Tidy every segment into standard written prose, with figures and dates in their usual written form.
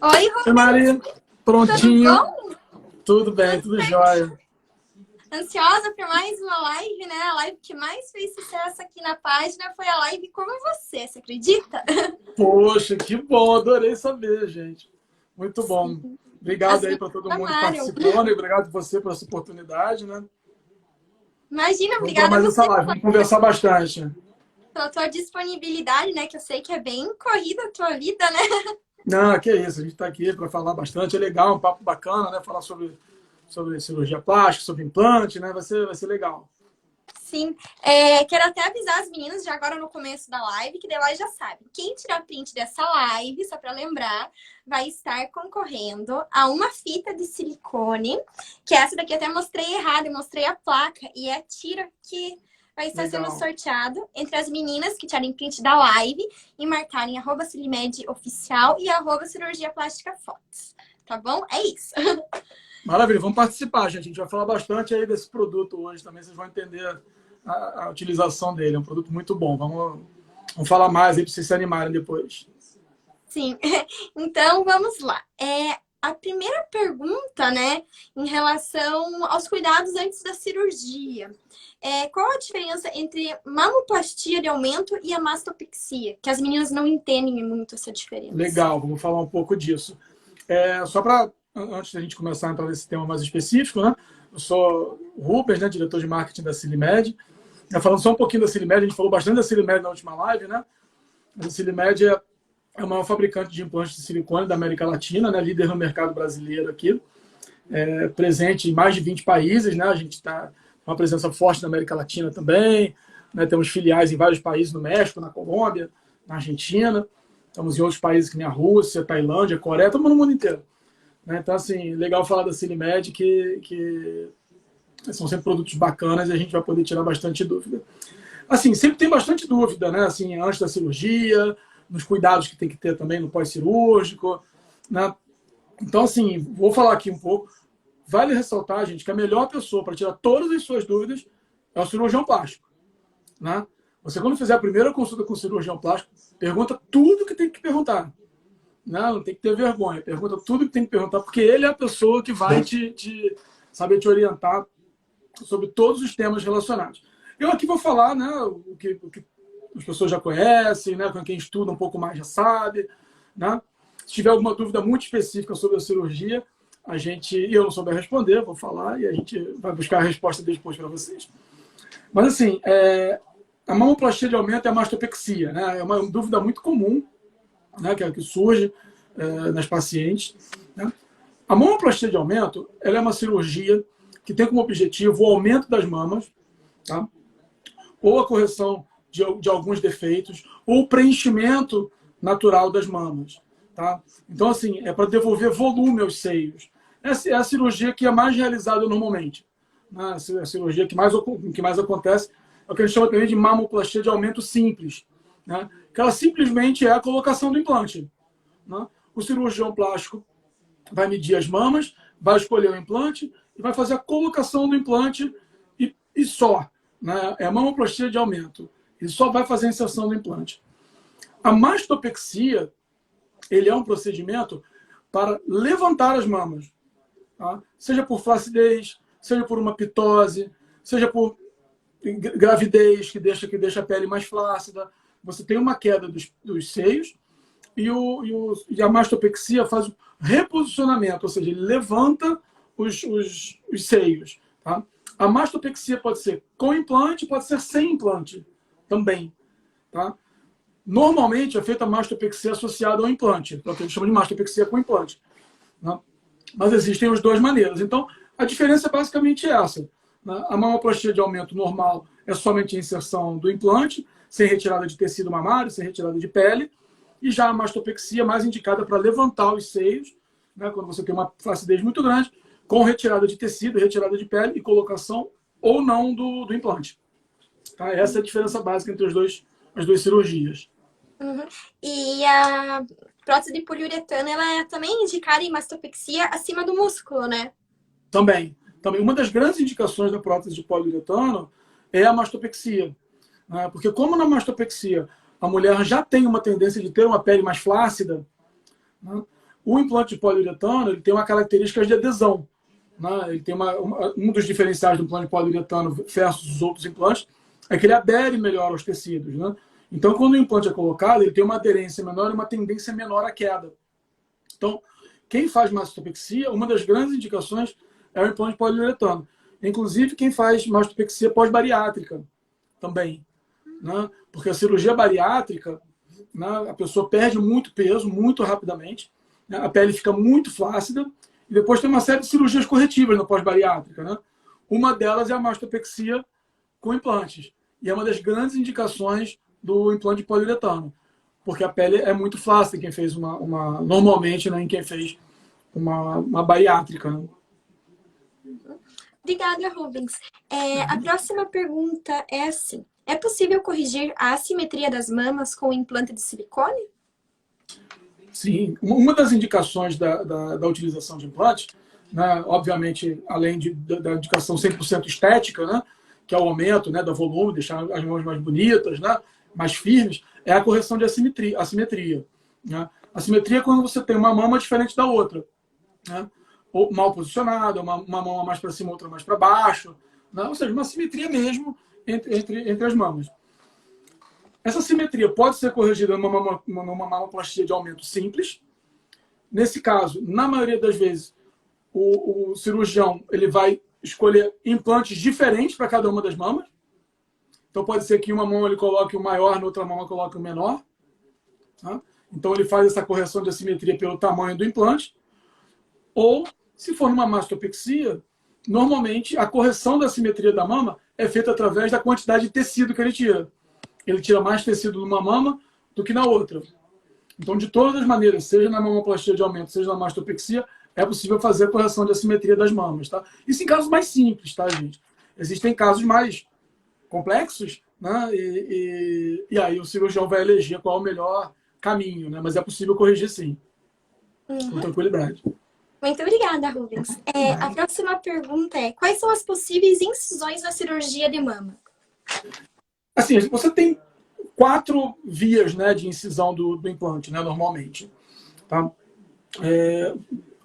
Oi, Oi, Rubens, Maria. tudo Prontinho? bom? Tudo bem, Tudo tudo certo. jóia. Ansiosa por mais uma live, né? A live que mais fez sucesso aqui na página foi a live Como você acredita? Poxa, que bom, adorei saber, gente. Muito bom. Sim, as Obrigado aí meninas para todo mundo que amaram. participou, né? Obrigado você por essa oportunidade, né? Imagina, Vamos para obrigada a mais essa você live, vamos conversar bastante. pela tua disponibilidade, né? Que eu sei que é bem corrida a tua vida, né? Não, que isso, a gente está aqui para falar bastante, é legal, um papo bacana, né? Falar sobre cirurgia plástica, sobre implante, né? Vai ser legal. Sim, quero até avisar as meninas já agora no começo da live, que daí elas já sabem. Quem tirar print dessa live, só para lembrar, vai estar concorrendo a uma fita de silicone, que essa daqui eu até mostrei errado, eu mostrei a placa, e é a tira que vai estar sendo Legal. sorteado entre as meninas que tirarem print da live e marcarem @silimedioficial e @cirurgia plástica fotos. Tá bom? É isso. Maravilha, vamos participar, gente. A gente vai falar bastante aí desse produto hoje também, vocês vão entender a utilização dele. É um produto muito bom. Vamos falar mais aí para vocês se animarem depois. Sim, então vamos lá. A primeira pergunta, né, em relação aos cuidados antes da cirurgia. Qual a diferença entre mamoplastia de aumento e a mastopexia? Que as meninas não entendem muito essa diferença. Legal, vamos falar um pouco disso. Só para, antes da gente começar a entrar nesse tema mais específico, né? Eu sou o Rubens, né, diretor de marketing da Silimed. Falando só um pouquinho da Silimed, a gente falou bastante da Silimed na última live, né? A Silimed é o maior fabricante de implantes de silicone da América Latina, né? Líder no mercado brasileiro aqui, presente em mais de 20 países, né? A gente está com uma presença forte na América Latina também, né? Temos filiais em vários países, no México, na Colômbia, na Argentina, estamos em outros países que nem a Rússia, Tailândia, Coreia, estamos no mundo inteiro. Né? Então, assim, legal falar da Silimed, que são sempre produtos bacanas e a gente vai poder tirar bastante dúvida. Assim, sempre tem bastante dúvida, né? Assim, antes da cirurgia, nos cuidados que tem que ter também no pós-cirúrgico, né? Então, assim, vou falar aqui um pouco. Vale ressaltar, gente, que a melhor pessoa para tirar todas as suas dúvidas é o cirurgião plástico, né? Você, quando fizer a primeira consulta com o cirurgião plástico, pergunta tudo que tem que perguntar. Não tem que ter vergonha. Pergunta tudo que tem que perguntar, porque ele é a pessoa que vai saber te orientar sobre todos os temas relacionados. Eu aqui vou falar, né, o que as pessoas já conhecem, né, com quem estuda um pouco mais já sabe, né? Se tiver alguma dúvida muito específica sobre a cirurgia, eu não souber responder, vou falar e a gente vai buscar a resposta depois para vocês. Mas assim, a mamoplastia de aumento é a mastopexia, né? É uma dúvida muito comum, né, que surge nas pacientes. Né? A mamoplastia de aumento ela é uma cirurgia que tem como objetivo o aumento das mamas, tá? Ou a correção de alguns defeitos, ou o preenchimento natural das mamas. Tá? Então, assim, é para devolver volume aos seios. Essa é a cirurgia que é mais realizada normalmente. Né? A cirurgia que mais acontece é o que a gente chama também de mamoplastia de aumento simples. Né? Que ela simplesmente é a colocação do implante. Né? O cirurgião plástico vai medir as mamas, vai escolher o implante e vai fazer a colocação do implante e só. Né? É a mamoplastia de aumento. Ele só vai fazer a inserção do implante. A mastopexia, ele é um procedimento para levantar as mamas. Tá? Seja por flacidez, seja por uma pitose, seja por gravidez, que deixa a pele mais flácida. Você tem uma queda dos seios e a mastopexia faz o reposicionamento, ou seja, ele levanta os seios. Tá? A mastopexia pode ser com implante, pode ser sem implante também. Tá? Normalmente é feita a mastopexia associada ao implante, é o que a gente chama de mastopexia com implante. Né? Mas existem as duas maneiras. Então, a diferença é basicamente essa. Né? A mamoplastia de aumento normal é somente a inserção do implante, sem retirada de tecido mamário, sem retirada de pele. E já a mastopexia mais indicada para levantar os seios, né, quando você tem uma flacidez muito grande, com retirada de tecido, retirada de pele e colocação ou não do implante. Tá? Essa é a diferença básica entre as duas cirurgias. Uhum. E a prótese de poliuretano, ela é também indicada em mastopexia acima do músculo, né? Também, uma das grandes indicações da prótese de poliuretano é a mastopexia. Né? Porque como na mastopexia a mulher já tem uma tendência de ter uma pele mais flácida, né? O implante de poliuretano ele tem uma característica de adesão. Né? Ele tem um dos diferenciais do implante de poliuretano versus os outros implantes é que ele adere melhor aos tecidos. Né? Então, quando o implante é colocado, ele tem uma aderência menor e uma tendência menor à queda. Então, quem faz mastopexia, uma das grandes indicações é o implante de poliuretano. Inclusive, quem faz mastopexia pós-bariátrica também. Né? Porque a cirurgia bariátrica, né, a pessoa perde muito peso, muito rapidamente, né? A pele fica muito flácida, e depois tem uma série de cirurgias corretivas na pós-bariátrica. Né? Uma delas é a mastopexia com implantes. E é uma das grandes indicações do implante de poliuretano. Porque a pele é muito flácida, quem fez normalmente, né, em quem fez uma bariátrica. Né? Obrigada, Rubens. A próxima pergunta é assim. É possível corrigir a assimetria das mamas com implante de silicone? Sim. Uma das indicações da utilização de implante, né, obviamente, além da indicação 100% estética, né, que é o aumento, né, do volume, deixar as mãos mais bonitas, né, mais firmes, é a correção de assimetria. Né? Assimetria é quando você tem uma mama diferente da outra. Né? Ou mal posicionada, uma mama mais para cima, outra mais para baixo. Né? Ou seja, uma simetria mesmo entre as mamas. Essa simetria pode ser corrigida numa mamoplastia de aumento simples. Nesse caso, na maioria das vezes, o cirurgião ele vai escolher implantes diferentes para cada uma das mamas. Então pode ser que em uma mão ele coloque o maior, na outra mão ele coloque o menor. Tá? Então ele faz essa correção de assimetria pelo tamanho do implante. Ou, se for numa mastopexia, normalmente a correção da assimetria da mama é feita através da quantidade de tecido que ele tira. Ele tira mais tecido numa mama do que na outra. Então, de todas as maneiras, seja na mamoplastia de aumento, seja na mastopexia, é possível fazer a correção de assimetria das mamas. Tá? Isso em casos mais simples, tá, gente? Existem casos mais complexos, né? E aí o cirurgião vai eleger qual é o melhor caminho, né? Mas é possível corrigir sim, com tranquilidade. Muito obrigada, Rubens. A próxima pergunta é: quais são as possíveis incisões na cirurgia de mama? Assim, você tem 4 vias, né, de incisão do implante, né, normalmente. Tá?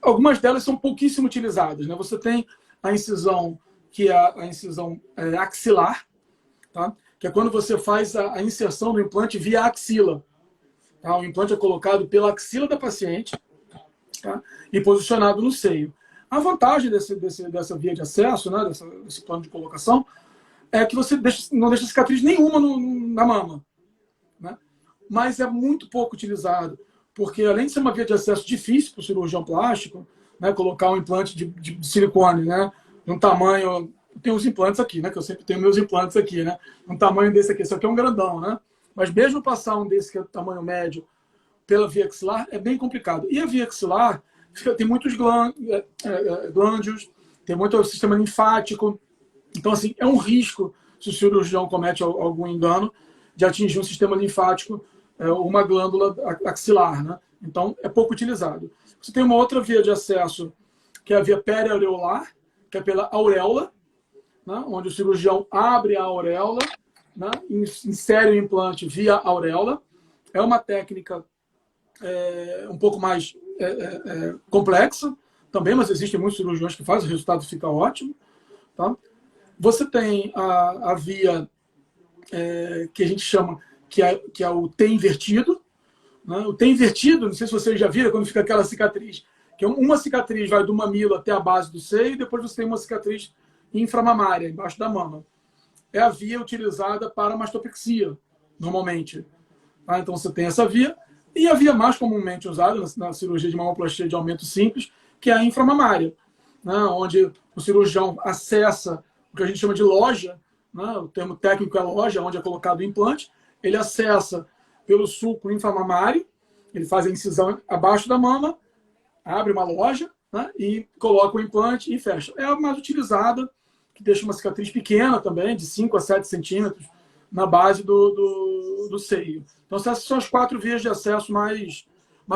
Algumas delas são pouquíssimo utilizadas. Né? Você tem a incisão, que é a incisão axilar, tá? Que é quando você faz a inserção do implante via axila. Tá? O implante é colocado pela axila da paciente, tá? E posicionado no seio. A vantagem dessa via de acesso, né, desse plano de colocação, é que você não deixa cicatriz nenhuma na mama. Né? Mas é muito pouco utilizado, porque além de ser uma via de acesso difícil para o cirurgião plástico, né, colocar um implante de silicone, né, de um tamanho... Tem os implantes aqui, né, que eu sempre tenho meus implantes aqui, né, um tamanho desse aqui, esse aqui é um grandão, né? Mas mesmo passar um desse que é tamanho médio pela via axilar é bem complicado. E a via axilar tem muitos glândulos, tem muito sistema linfático. Então, assim, é um risco, se o cirurgião comete algum engano, de atingir um sistema linfático, uma glândula axilar. Né? Então, é pouco utilizado. Você tem uma outra via de acesso, que é a via periaureolar, que é pela auréola, né? Onde o cirurgião abre a auréola, né? Insere o implante via auréola. É uma técnica um pouco mais complexa também, mas existem muitos cirurgiões que fazem, o resultado fica ótimo. Tá? Você tem a via que a gente chama, que é o T invertido. Né? O T invertido, não sei se vocês já viram, quando fica aquela cicatriz, que uma cicatriz vai do mamilo até a base do seio, e depois você tem uma cicatriz inframamária, embaixo da mama. É a via utilizada para mastopexia, normalmente. Tá? Então você tem essa via. E a via mais comumente usada na cirurgia de mamoplastia de aumento simples, que é a inframamária, né? Onde o cirurgião acessa o que a gente chama de loja, né? O termo técnico é loja, onde é colocado o implante. Ele acessa pelo sulco inframamário, ele faz a incisão abaixo da mama, abre uma loja, né? E coloca o implante e fecha. É a mais utilizada, que deixa uma cicatriz pequena também, de 5 a 7 centímetros, na base do seio. Então, essas são as 4 vias de acesso mais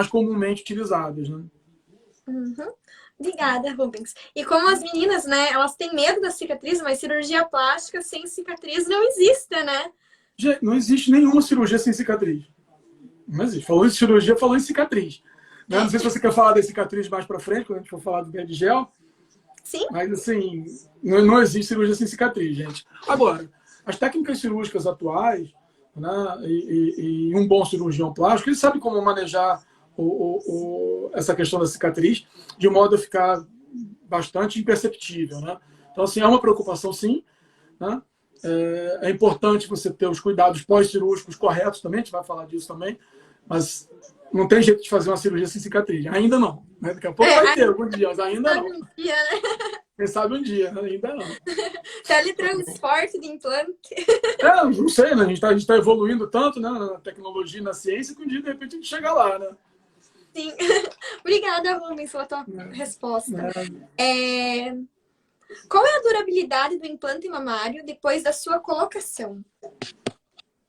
comumente utilizadas. Né? Obrigada, Rubens. E como as meninas, né, elas têm medo da cicatriz, mas cirurgia plástica sem cicatriz não existe, né? Não existe nenhuma cirurgia sem cicatriz. Não existe. Falou em cirurgia, falou em cicatriz. Né? Não sei se você quer falar das cicatrizes mais para frente, quando a gente for falar do Bed-Gel. Sim. Mas, assim, não existe cirurgia sem cicatriz, gente. Agora, as técnicas cirúrgicas atuais, né, e um bom cirurgião plástico, ele sabe como manejar essa questão da cicatriz de modo a ficar bastante imperceptível. Né? Então, assim, é uma preocupação, sim. Né? É importante você ter os cuidados pós-cirúrgicos corretos também, a gente vai falar disso também, mas não tem jeito de fazer uma cirurgia sem cicatriz. Ainda não. Né? Daqui a pouco vai ter algum dia, mas ainda não. Um dia, né? Quem sabe um dia, né? Ainda não. Teletransporte de implante. Não sei, né? A gente tá evoluindo tanto, né, na tecnologia e na ciência que um dia, de repente, a gente chega lá, né? Sim. Obrigada, Rubens, pela tua resposta. Qual é a durabilidade do implante mamário depois da sua colocação?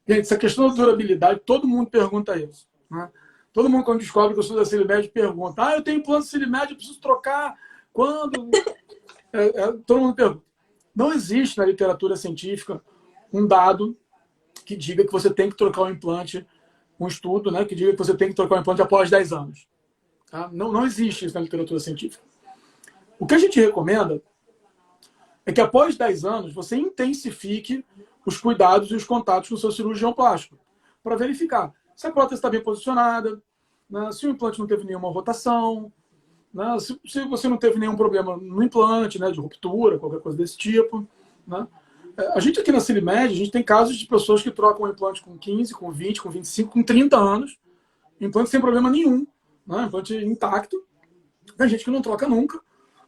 Gente, essa questão da durabilidade, todo mundo pergunta isso. Né? Todo mundo, quando descobre que eu sou da Silimed, pergunta: eu tenho implante Silimed, eu preciso trocar quando? Todo mundo pergunta. Não existe na literatura científica um dado que diga que você tem que trocar o implante, um estudo, né, que diga que você tem que trocar o implante após 10 anos. Tá? Não existe isso na literatura científica. O que a gente recomenda é que após 10 anos você intensifique os cuidados e os contatos com o seu cirurgião plástico para verificar se a prótese está bem posicionada, né, se o implante não teve nenhuma rotação, né, se você não teve nenhum problema no implante, né, de ruptura, qualquer coisa desse tipo. Né. A gente aqui na Silimed, a gente tem casos de pessoas que trocam o implante com 15, com 20, com 25, com 30 anos, implante sem problema nenhum, né, implante intacto. Tem gente que não troca nunca.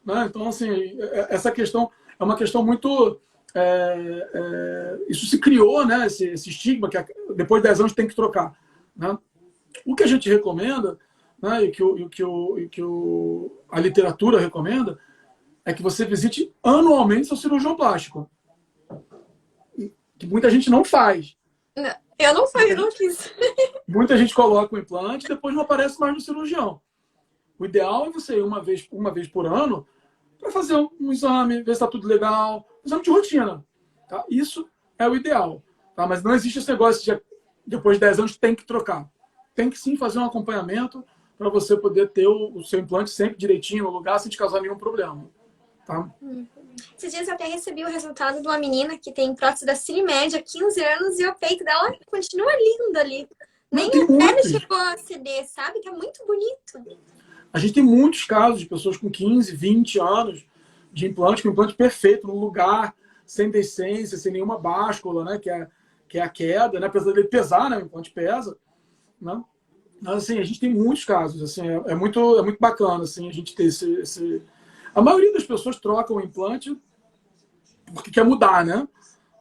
Né. Então, assim, essa questão é uma questão muito... isso se criou, né, esse estigma que depois de 10 anos tem que trocar. Né. O que a gente recomenda, né, e que a literatura recomenda, é que você visite anualmente seu cirurgião plástico. Que muita gente não faz. Não, eu não faço, eu não fiz. Muita gente coloca o implante e depois não aparece mais no cirurgião. O ideal é você ir uma vez por ano para fazer um exame, ver se está tudo legal, um exame de rotina. Tá? Isso é o ideal. Tá? Mas não existe esse negócio de depois de 10 anos tem que trocar. Tem que sim fazer um acompanhamento para você poder ter o seu implante sempre direitinho no lugar, sem te causar nenhum problema. Tá? Esses dias eu até recebi o resultado de uma menina que tem prótese da Silimed há 15 anos e o peito dela continua lindo ali. Nem o pé chegou a ceder, sabe? Que é muito bonito. A gente tem muitos casos de pessoas com 15, 20 anos de implante, com implante perfeito, no lugar, sem decência, sem nenhuma báscula, né? Que é a queda, né? Apesar dele pesar, né? O implante pesa. Né? Mas, assim, a gente tem muitos casos. Assim, é muito bacana assim, a gente ter esse... A maioria das pessoas trocam o implante porque quer mudar, né?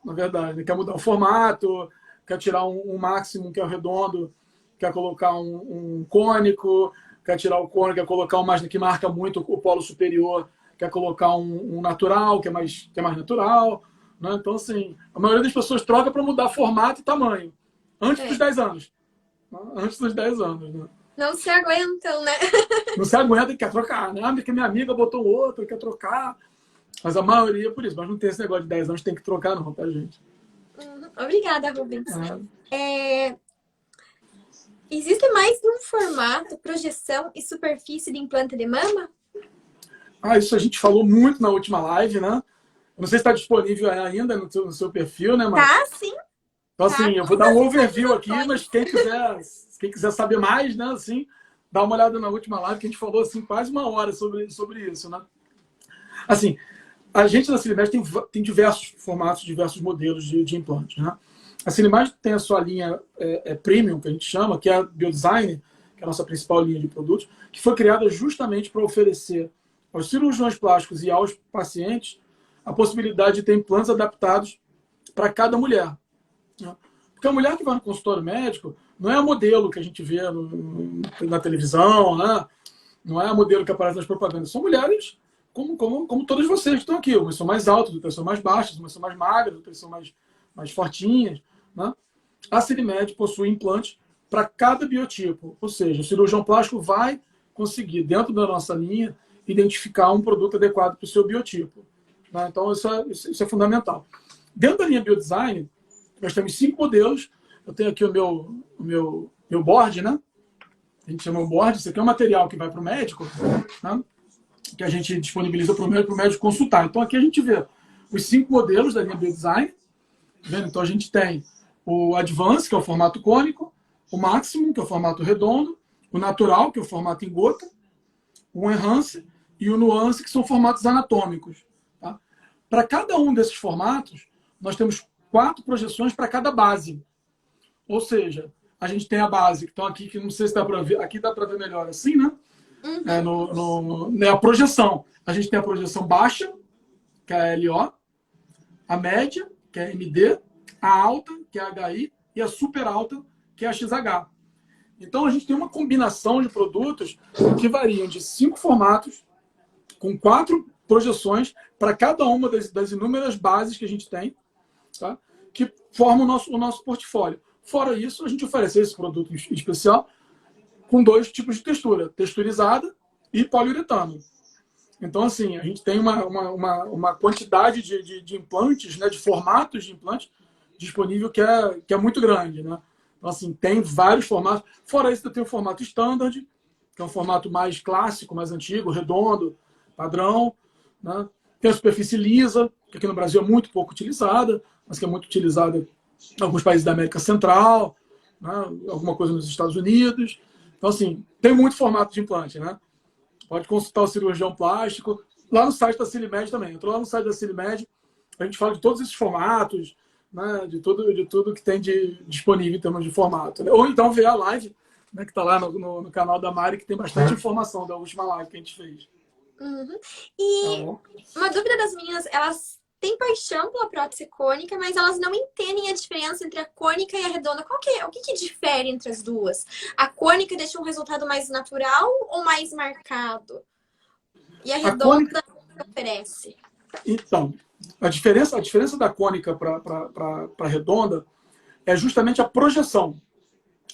Na verdade, quer mudar o formato, quer tirar um máximo que é o redondo, quer colocar um cônico, quer tirar o cônico, quer colocar uma que marca muito o polo superior, quer colocar um natural, que é mais natural. Né? Então, assim, a maioria das pessoas troca para mudar formato e tamanho. Antes dos 10 anos. Né? Antes dos 10 anos, né? Não se aguentam, né? Não se aguenta e quer trocar, né? Porque minha amiga botou outro, quer trocar. Mas a maioria é por isso. Mas não tem esse negócio de 10 anos, tem que trocar não, tá, gente? Obrigada, Rubens. Existe mais de um formato, projeção e superfície de implante de mama? Isso a gente falou muito na última live, né? Eu não sei se está disponível ainda no seu perfil, né, Mar? Tá, sim. Então, assim, eu vou dar um overview aqui, mas quem quiser saber mais, né, assim, dá uma olhada na última live, que a gente falou, assim, quase uma hora sobre isso, né? Assim, a gente na Silimed tem diversos formatos, diversos modelos de implantes, né? A Silimed tem a sua linha premium, que a gente chama, que é a Biodesign, que é a nossa principal linha de produtos, que foi criada justamente para oferecer aos cirurgiões plásticos e aos pacientes a possibilidade de ter implantes adaptados para cada mulher. Porque a mulher que vai no consultório médico não é a modelo que a gente vê na televisão, né? Não é a modelo que aparece nas propagandas. São mulheres como todas vocês que estão aqui. Umas são mais altas, outras são mais baixas, umas são mais magras, outras são mais fortinhas. Né? A Silimed possui implantes para cada biotipo. Ou seja, o cirurgião plástico vai conseguir, dentro da nossa linha, identificar um produto adequado para o seu biotipo. Né? Então, isso é fundamental. Dentro da linha Biodesign, nós temos 5 modelos. Eu tenho aqui o meu board, né? a gente chama board, isso aqui é um material que vai para o médico, né? Que a gente disponibiliza para o médico consultar. Então aqui a gente vê os 5 modelos da linha Biodesign. Tá vendo? Então a gente tem o Advance, que é o formato cônico, o Maximum, que é o formato redondo, o Natural, que é o formato em gota, o Enhance e o Nuance, que são formatos anatômicos. Tá? Para cada um desses formatos, nós temos 4 projeções para cada base. Ou seja, a gente tem a base, que estão aqui, que não sei se dá para ver, aqui dá para ver melhor assim, né? É a projeção. A gente tem a projeção baixa, que é a LO, a média, que é a MD, a alta, que é a HI, e a super alta, que é a XH. Então, a gente tem uma combinação de produtos que variam de 5 formatos, com 4 projeções para cada uma das inúmeras bases que a gente tem, tá? Que formam o nosso portfólio. Fora isso, a gente oferece esse produto em especial com 2 tipos de textura, texturizada e poliuretano. Então, assim, a gente tem uma quantidade de implantes, né, de formatos de implantes disponível que é muito grande, né? Então, assim, tem vários formatos. Fora isso, tem o formato standard, que é um formato mais clássico, mais antigo, redondo, padrão, né? Tem a superfície lisa, que aqui no Brasil é muito pouco utilizada, mas que é muito utilizada em alguns países da América Central, né? Alguma coisa nos Estados Unidos. Então, assim, tem muito formato de implante, né? Pode consultar o cirurgião plástico. Lá no site da Silimed também. Entrou lá no site da Silimed, a gente fala de todos esses formatos, né? De tudo que tem disponível em termos de formato. Né? Ou então ver a live, né? Que está lá no canal da Mari, que tem bastante informação da última live que a gente fez. Uhum. E uma dúvida das meninas, elas têm paixão pela prótese cônica, mas elas não entendem a diferença entre a cônica e a redonda. O que difere entre as duas? A cônica deixa um resultado mais natural ou mais marcado? E a redonda cônica oferece? Então, a diferença da cônica para a redonda é justamente a projeção.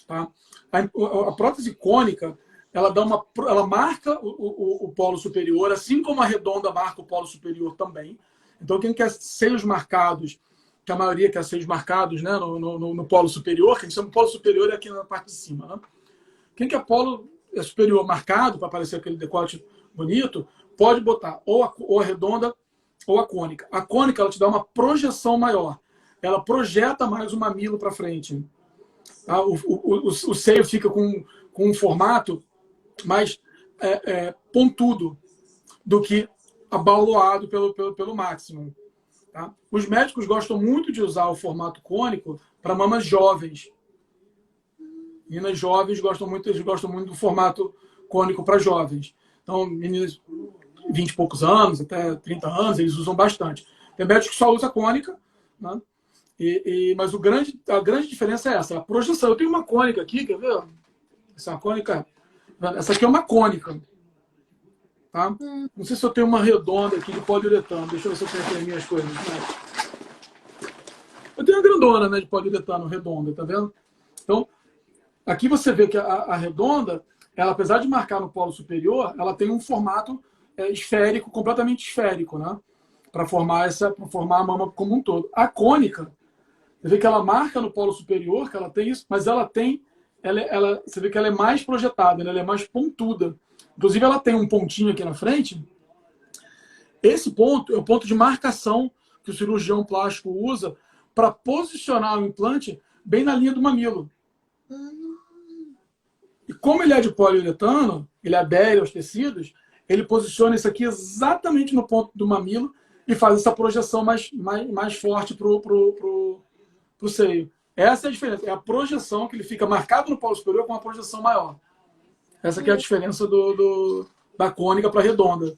Tá? A prótese cônica, ela marca o polo superior, assim como a redonda marca o polo superior também. Então, quem quer seios marcados, que a maioria quer seios marcados, né, no polo superior, que a gente chama de polo superior é aqui na parte de cima. Né? Quem quer polo superior marcado, para aparecer aquele decote bonito, pode botar ou a redonda ou a cônica. A cônica, ela te dá uma projeção maior. Ela projeta mais o mamilo para frente. Tá? O seio fica com um formato mais pontudo do que abauloado pelo máximo. Tá? Os médicos gostam muito de usar o formato cônico para mamas jovens. Meninas jovens eles gostam muito do formato cônico para jovens. Então, meninas 20 e poucos anos, até 30 anos, eles usam bastante. Tem médicos que só usa cônica, né? Mas a grande diferença é essa, a projeção. Eu tenho uma cônica aqui, quer ver? Essa é uma cônica. Essa aqui é uma cônica. Tá? Não sei se eu tenho uma redonda aqui de poliuretano. Deixa eu ver se eu tenho aqui as minhas coisas. Né? Eu tenho uma grandona, né, de poliuretano redonda, tá vendo? Então, aqui você vê que a redonda, ela, apesar de marcar no polo superior, ela tem um formato esférico, completamente esférico, né? Para formar a mama como um todo. A cônica, você vê que ela marca no polo superior, que ela tem isso, mas você vê que ela é mais projetada, né? Ela é mais pontuda. Inclusive, ela tem um pontinho aqui na frente. Esse ponto é o ponto de marcação que o cirurgião plástico usa para posicionar o implante bem na linha do mamilo. E como ele é de poliuretano, ele adere aos tecidos, ele posiciona isso aqui exatamente no ponto do mamilo e faz essa projeção mais forte para o seio. Essa é a diferença. É a projeção que ele fica marcado no polo superior com uma projeção maior. Essa aqui é a diferença da cônica para redonda,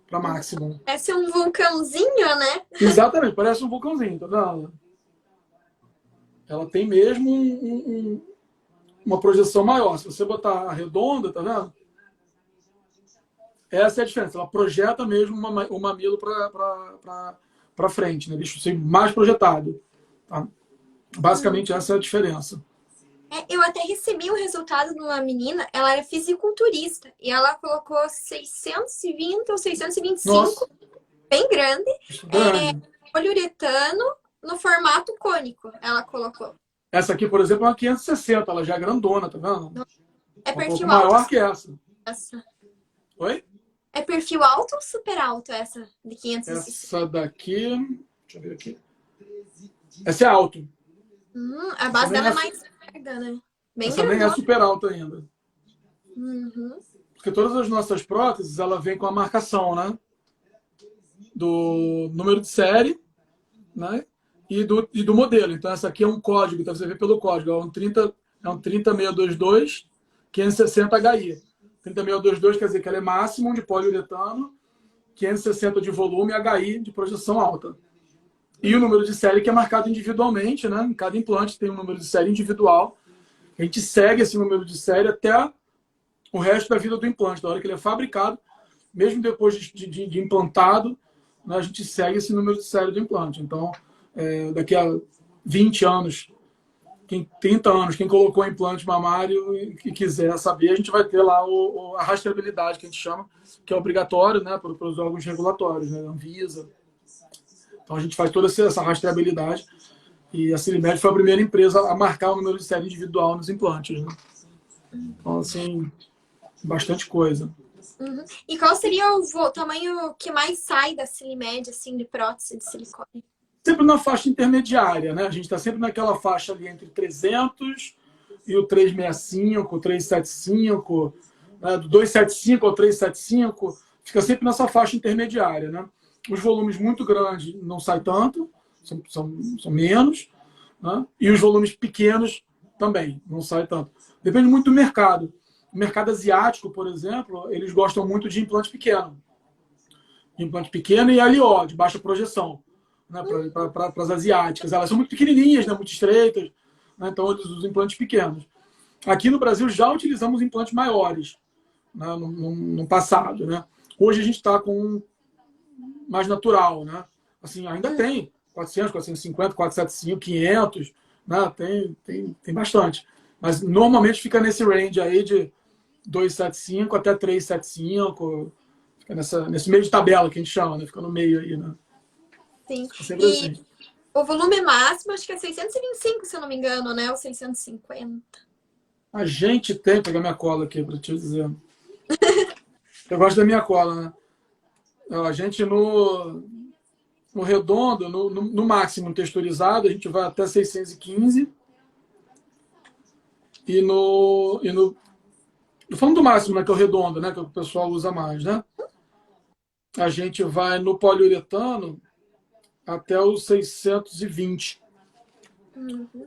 para máximo. Parece um vulcãozinho, né? Exatamente, parece um vulcãozinho, tá vendo? Ela tem mesmo uma projeção maior. Se você botar a redonda, tá vendo? Essa é a diferença. Ela projeta mesmo o mamilo para frente, né? Deixa o seio mais projetado. Tá? Basicamente, essa é a diferença. Eu até recebi o resultado de uma menina, ela era fisiculturista, e ela colocou 620 ou 625, nossa, bem grande, poliuretano no formato cônico, ela colocou. Essa aqui, por exemplo, é uma 560, ela já é grandona, tá vendo? É Um pouco perfil alto maior que essa. essa? Oi? É perfil alto ou super alto essa de 560? Essa daqui... Deixa eu ver aqui. Essa é alto. A base dela é mais larga, né? Bem Essa nem é grandona. super alta ainda. Uhum. Porque todas as nossas próteses, ela vem com a marcação, né? Do número de série, né? E do modelo. Então, essa aqui é um código, então você vê pelo código. É um 30622 560 HI. 30622 quer dizer que ela é máximo de poliuretano, 560 de volume, HI de projeção alta. E o número de série que é marcado individualmente, né? Em cada implante tem um número de série individual. A gente segue esse número de série até o resto da vida do implante, da hora que ele é fabricado, mesmo depois de implantado, né, a gente segue esse número de série do implante. Então, daqui a 20 anos, 30 anos, quem colocou implante mamário e quiser saber, a gente vai ter lá a rastreabilidade, que a gente chama, que é obrigatório, né, para os órgãos regulatórios, né, Anvisa. Então, a gente faz toda essa rastreabilidade e a Silimed foi a primeira empresa a marcar o número de série individual nos implantes. Né? Então, assim, bastante coisa. Uhum. E qual seria o tamanho que mais sai da Silimed, assim, de prótese de silicone? Sempre na faixa intermediária, né? A gente está sempre naquela faixa ali entre 300 e o 365, o 375, né? Do 275 ao 375, fica sempre nessa faixa intermediária, né? Os volumes muito grandes não sai tanto, são menos, né? E os volumes pequenos também não sai tanto. Depende muito do mercado. O mercado asiático, por exemplo, eles gostam muito de implante pequeno. Implante pequeno e LO, de baixa projeção. Né, para as asiáticas. Elas são muito pequenininhas, né, muito estreitas, né, então eles usam implantes pequenos. Aqui no Brasil já utilizamos implantes maiores, né, no passado. Né? Hoje a gente está com um mais natural. Né? Assim, ainda tem 400, 450, 475, 500, né? Tem bastante. Mas normalmente fica nesse range aí de 275 até 375, fica nesse meio de tabela que a gente chama, né? Fica no meio aí, né? Sim. É sempre E assim. o volume máximo, acho que é 625, se eu não me engano, né? Ou 650. A gente tem, vou pegar minha cola aqui para te dizer. Eu gosto da minha cola, né? A gente no redondo, no máximo texturizado, a gente vai até 615. Tô falando do máximo, né? Que é o redondo, né? Que o pessoal usa mais, né? A gente vai no poliuretano até os 620.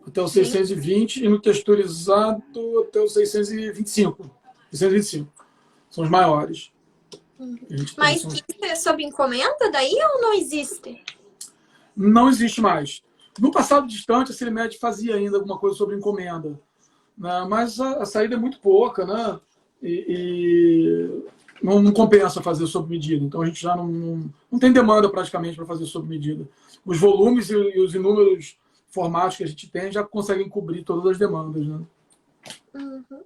Até os 620 e no texturizado até os 625. 625. São os maiores. Mas que é sob encomenda daí ou não existe? Não existe mais. No passado distante, a Silimed fazia ainda alguma coisa sobre encomenda. Né? Mas a saída é muito pouca, né? E não compensa fazer sob medida. Então a gente já não tem demanda praticamente para fazer sob medida. Os volumes e os inúmeros formatos que a gente tem já conseguem cobrir todas as demandas. Né? Uhum.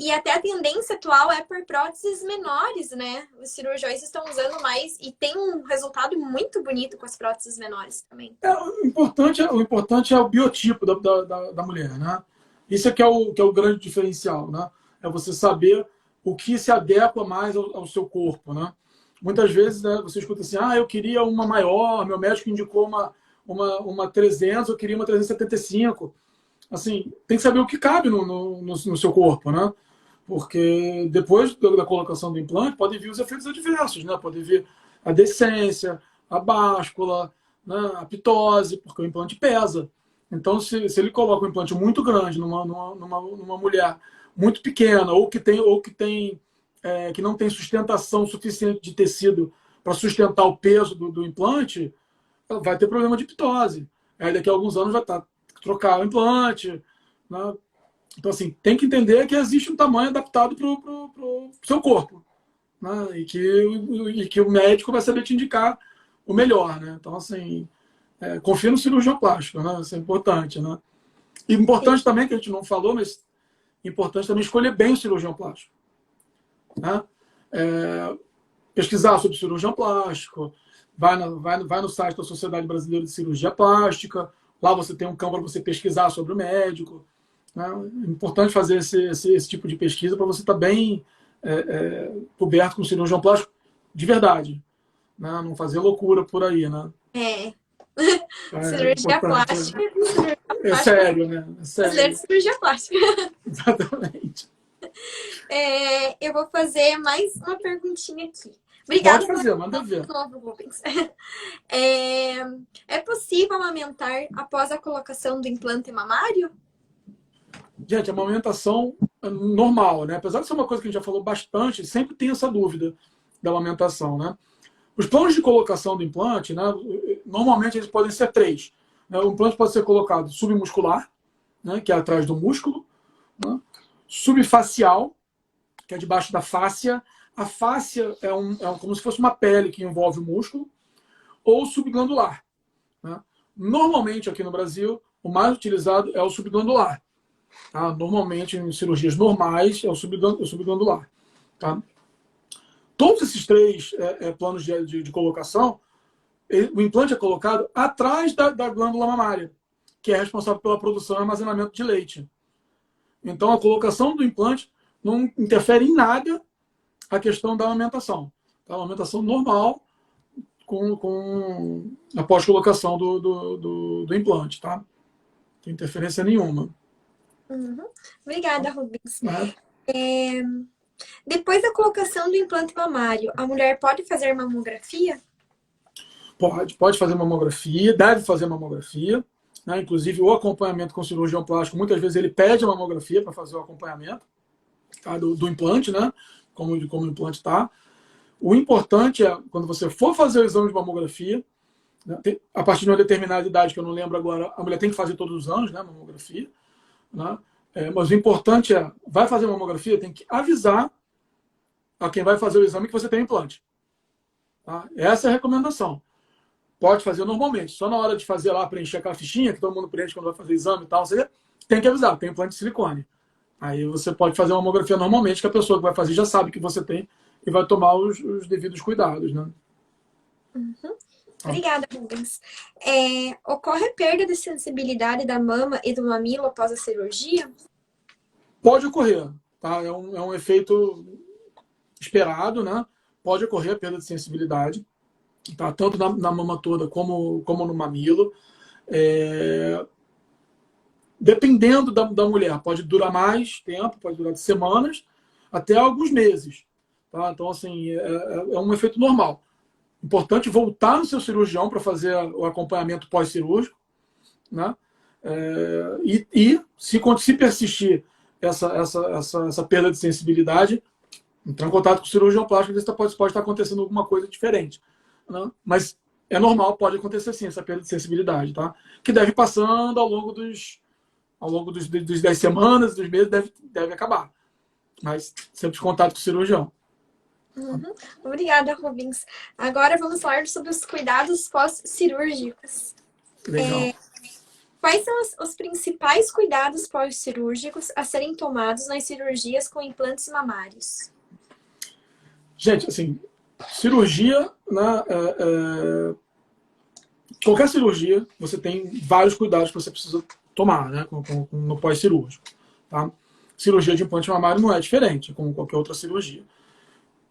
E até a tendência atual é por próteses menores, né? Os cirurgiões estão usando mais e tem um resultado muito bonito com as próteses menores também. O importante é o biotipo da mulher, né? Isso é que é o grande diferencial, né? É você saber o que se adequa mais ao seu corpo, né? Muitas vezes, né, você escuta assim, eu queria uma maior, meu médico indicou uma 300, eu queria uma 375. Assim, tem que saber o que cabe no seu corpo, né? Porque depois da colocação do implante, podem vir os efeitos adversos, né? Pode vir a decência, a báscula, né? A pitose, porque o implante pesa. Então, se ele coloca um implante muito grande numa mulher muito pequena, ou que não tem sustentação suficiente de tecido para sustentar o peso do implante, vai ter problema de pitose. Aí daqui a alguns anos vai trocar o implante. Né? Então, assim, tem que entender que existe um tamanho adaptado para o seu corpo. Né? E que o médico vai saber te indicar o melhor. Né? Então, assim, confia no cirurgião plástico. Né? Isso é importante. Né? E importante também, que a gente não falou, mas importante também escolher bem o cirurgião plástico. Né? Pesquisar sobre cirurgião plástico, vai no site da Sociedade Brasileira de Cirurgia Plástica, lá você tem um campo para você pesquisar sobre o médico, né? É importante fazer esse tipo de pesquisa para você estar bem coberto com cirurgião plástico de verdade, né? Não fazer loucura por aí, né? É. É Cirurgia importante. plástica. Cirurgia É plástica. sério, né? É Brasileiro sério. de cirurgia plástica. Exatamente. Eu vou fazer mais uma perguntinha aqui. Pode Obrigada fazer, manda pelo ver. novo, Rubens. É possível amamentar após a colocação do implante mamário? Gente, a amamentação é normal, né? Apesar de ser uma coisa que a gente já falou bastante, sempre tem essa dúvida da amamentação, né? Os planos de colocação do implante, né? Normalmente eles podem ser três, né? O implante pode ser colocado submuscular, né? Que é atrás do músculo, né? Subfacial, que é debaixo da fáscia. A fáscia é como se fosse uma pele que envolve o músculo, ou subglandular, né? Normalmente aqui no Brasil, o mais utilizado é o subglandular. Tá? Normalmente, em cirurgias normais, é o subglandular. Tá? Todos esses três planos de colocação, o implante é colocado atrás da glândula mamária, que é responsável pela produção e armazenamento de leite. Então, a colocação do implante não interfere em nada a questão da amamentação. Tá? A amamentação normal com a pós-colocação do implante. Tá? Não tem interferência nenhuma. Uhum. Obrigada, Rubens. Né? Depois da colocação do implante mamário, a mulher pode fazer mamografia? Pode fazer mamografia, deve fazer mamografia, né? Inclusive o acompanhamento com o cirurgião plástico, muitas vezes ele pede a mamografia para fazer o acompanhamento, tá? do implante, né? Como o implante está. O importante é, quando você for fazer o exame de mamografia, né? A partir de uma determinada idade, que eu não lembro agora, a mulher tem que fazer todos os anos, né? Mamografia, né? Mas o importante é, vai fazer mamografia, tem que avisar a quem vai fazer o exame que você tem implante. Tá? Essa é a recomendação. Pode fazer normalmente. Só na hora de fazer lá, preencher aquela fichinha, que todo mundo preenche quando vai fazer exame e tal, você tem que avisar, tem implante de silicone. Aí você pode fazer uma mamografia normalmente, que a pessoa que vai fazer já sabe que você tem e vai tomar os devidos cuidados, né? Uhum. Obrigada, Rubens. Ocorre perda de sensibilidade da mama e do mamilo após a cirurgia? Pode ocorrer, tá? É um efeito esperado, né? Pode ocorrer a perda de sensibilidade, tá? Tanto na mama toda como no mamilo. Dependendo da mulher, pode durar mais tempo, pode durar de semanas até alguns meses. Tá? Então, assim, é um efeito normal. Importante voltar no seu cirurgião para fazer o acompanhamento pós-cirúrgico, né? E se persistir essa perda de sensibilidade, entrar em contato com o cirurgião plástico, ver se pode estar acontecendo alguma coisa diferente. Né? Mas é normal, pode acontecer sim, essa perda de sensibilidade, tá? Que deve ir passando ao longo dos 10 semanas, dos meses, deve acabar. Mas sempre em contato com o cirurgião. Uhum. Obrigada, Rubens. Agora vamos falar sobre os cuidados pós-cirúrgicos. Legal. Quais são os principais cuidados pós-cirúrgicos a serem tomados nas cirurgias com implantes mamários? Gente, assim, cirurgia, né, qualquer cirurgia, você tem vários cuidados que você precisa tomar, né, no pós-cirúrgico. Tá? Cirurgia de implante mamário não é diferente, como qualquer outra cirurgia.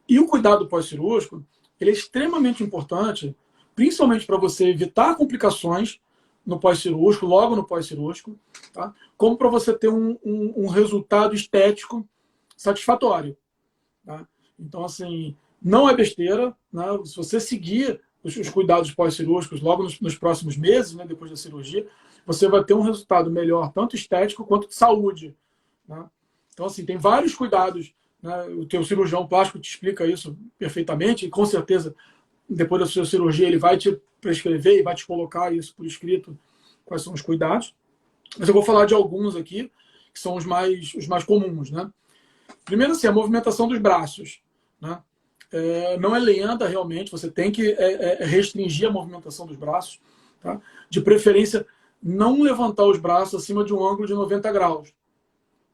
E o cuidado pós-cirúrgico, ele é extremamente importante, principalmente para você evitar complicações no pós-cirúrgico, logo no pós-cirúrgico, tá? Como para você ter um resultado estético satisfatório. Tá? Então, assim, não é besteira, né? Se você seguir os cuidados pós-cirúrgicos logo nos próximos meses, né, depois da cirurgia, você vai ter um resultado melhor, tanto estético quanto de saúde. Né? Então, assim, tem vários cuidados. Né? O teu cirurgião plástico te explica isso perfeitamente e, com certeza, depois da sua cirurgia, ele vai te prescrever e vai te colocar isso por escrito, quais são os cuidados. Mas eu vou falar de alguns aqui, que são os mais comuns. Né? Primeiro, assim, a movimentação dos braços. Né? Não é lenta, realmente, você tem que restringir a movimentação dos braços. Tá? De preferência, não levantar os braços acima de um ângulo de 90 graus.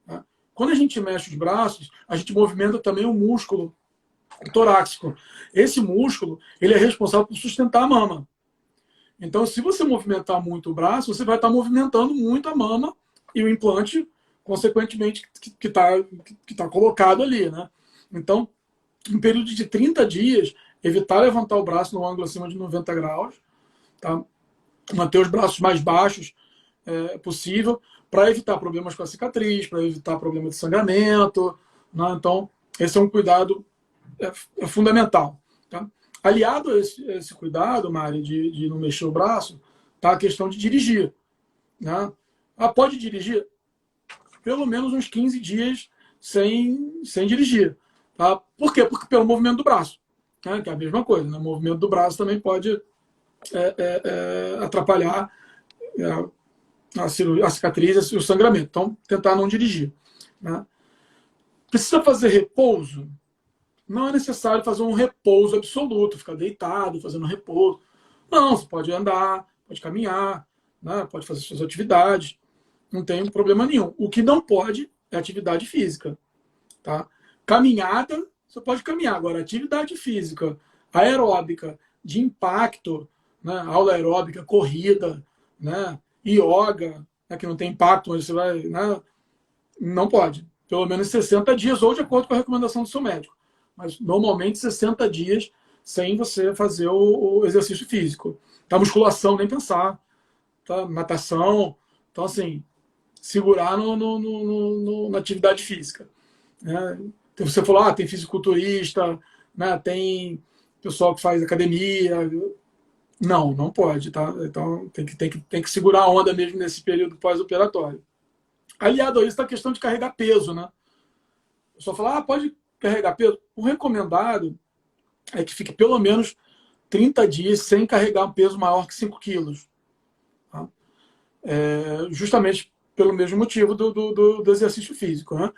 Tá? Quando a gente mexe os braços, a gente movimenta também o músculo torácico. Esse músculo, ele é responsável por sustentar a mama. Então, se você movimentar muito o braço, você vai estar movimentando muito a mama e o implante, consequentemente, que tá colocado ali, né? Então, um período de 30 dias, evitar levantar o braço no ângulo acima de 90 graus, tá? Manter os braços mais baixos possível, para evitar problemas com a cicatriz, para evitar problema de sangramento, né? Então, esse é um cuidado fundamental. Tá? Aliado a esse cuidado, Mari, de não mexer o braço, tá a questão de dirigir. Né? Pode dirigir pelo menos uns 15 dias sem dirigir. Tá? Por quê? Porque pelo movimento do braço. Né? Que é a mesma coisa. Né? O movimento do braço também pode atrapalhar a cicatriz e o sangramento. Então, tentar não dirigir. Né? Precisa fazer repouso? Não é necessário fazer um repouso absoluto, ficar deitado, fazendo repouso. Não, você pode andar, pode caminhar, né? Pode fazer suas atividades. Não tem problema nenhum. O que não pode é atividade física. Tá? Caminhada, você pode caminhar. Agora, atividade física, aeróbica, de impacto, né? Aula aeróbica, corrida, né? Yoga, né? Que não tem impacto, mas você vai... Né? Não pode. Pelo menos 60 dias, ou de acordo com a recomendação do seu médico. Mas normalmente 60 dias sem você fazer o exercício físico. Tá? Musculação, nem pensar. Tá? Natação. Então, assim, segurar na atividade física. Né? Então, você falou, tem fisiculturista, né? Tem pessoal que faz academia. Não pode, tá? Então tem que segurar a onda mesmo nesse período pós-operatório. Aliado a isso, está a questão de carregar peso, né? O pessoal fala, pode carregar peso. O recomendado é que fique pelo menos 30 dias sem carregar um peso maior que 5 quilos. Tá? Justamente pelo mesmo motivo do exercício físico. Né?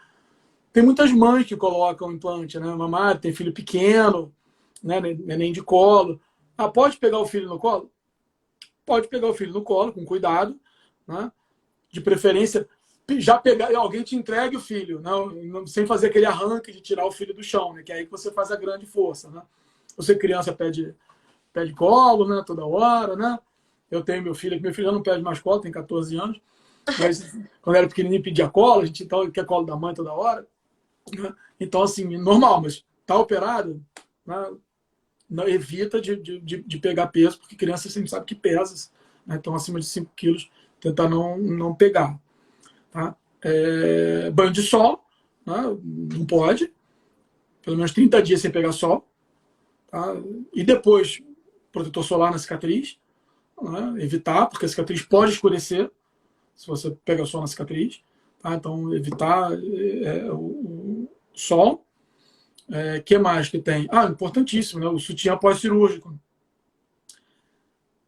Tem muitas mães que colocam implante, né? Mamãe tem filho pequeno, né? Neném de colo. Pode pegar o filho no colo? Pode pegar o filho no colo, com cuidado, né? De preferência, já pegar, alguém te entregue o filho, não, sem fazer aquele arranque de tirar o filho do chão, né? Que é aí que você faz a grande força. Né? Você, criança, pede colo, né? Toda hora, né? Eu tenho meu filho já não pede mais colo, tem 14 anos, mas quando era pequenininho pedia colo, a gente então, quer colo da mãe toda hora. Né? Então, assim, normal, mas tá operado, né? Não, evita de pegar peso, porque criança sempre sabe que pesa, né? Então acima de 5 quilos, tentar não pegar. Tá? Banho de sol, né? Não pode, pelo menos 30 dias sem pegar sol. Tá? E depois, protetor solar na cicatriz, né? Evitar, porque a cicatriz pode escurecer se você pega sol na cicatriz. Tá? Então, evitar o sol. Que mais que tem? Importantíssimo, né? O sutiã pós-cirúrgico.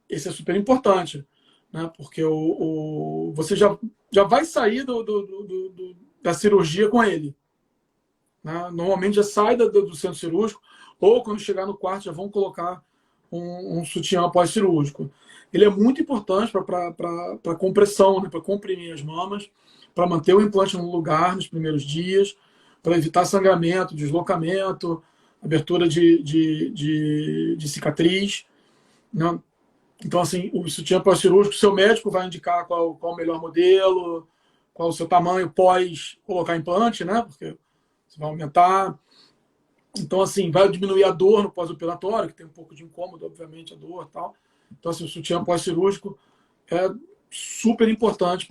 Esse é super importante, né? Porque você já vai sair da cirurgia com ele. Né? Normalmente já sai do centro cirúrgico, ou quando chegar no quarto já vão colocar um sutiã pós-cirúrgico. Ele é muito importante para compressão, né? Para comprimir as mamas, para manter o implante no lugar nos primeiros dias, para evitar sangramento, deslocamento, abertura de cicatriz. Né? Então, assim, o sutiã pós-cirúrgico, seu médico vai indicar qual o melhor modelo, qual o seu tamanho pós colocar implante, né? Porque você vai aumentar. Então, assim, vai diminuir a dor no pós-operatório, que tem um pouco de incômodo, obviamente, a dor e tal. Então, assim, o sutiã pós-cirúrgico é super importante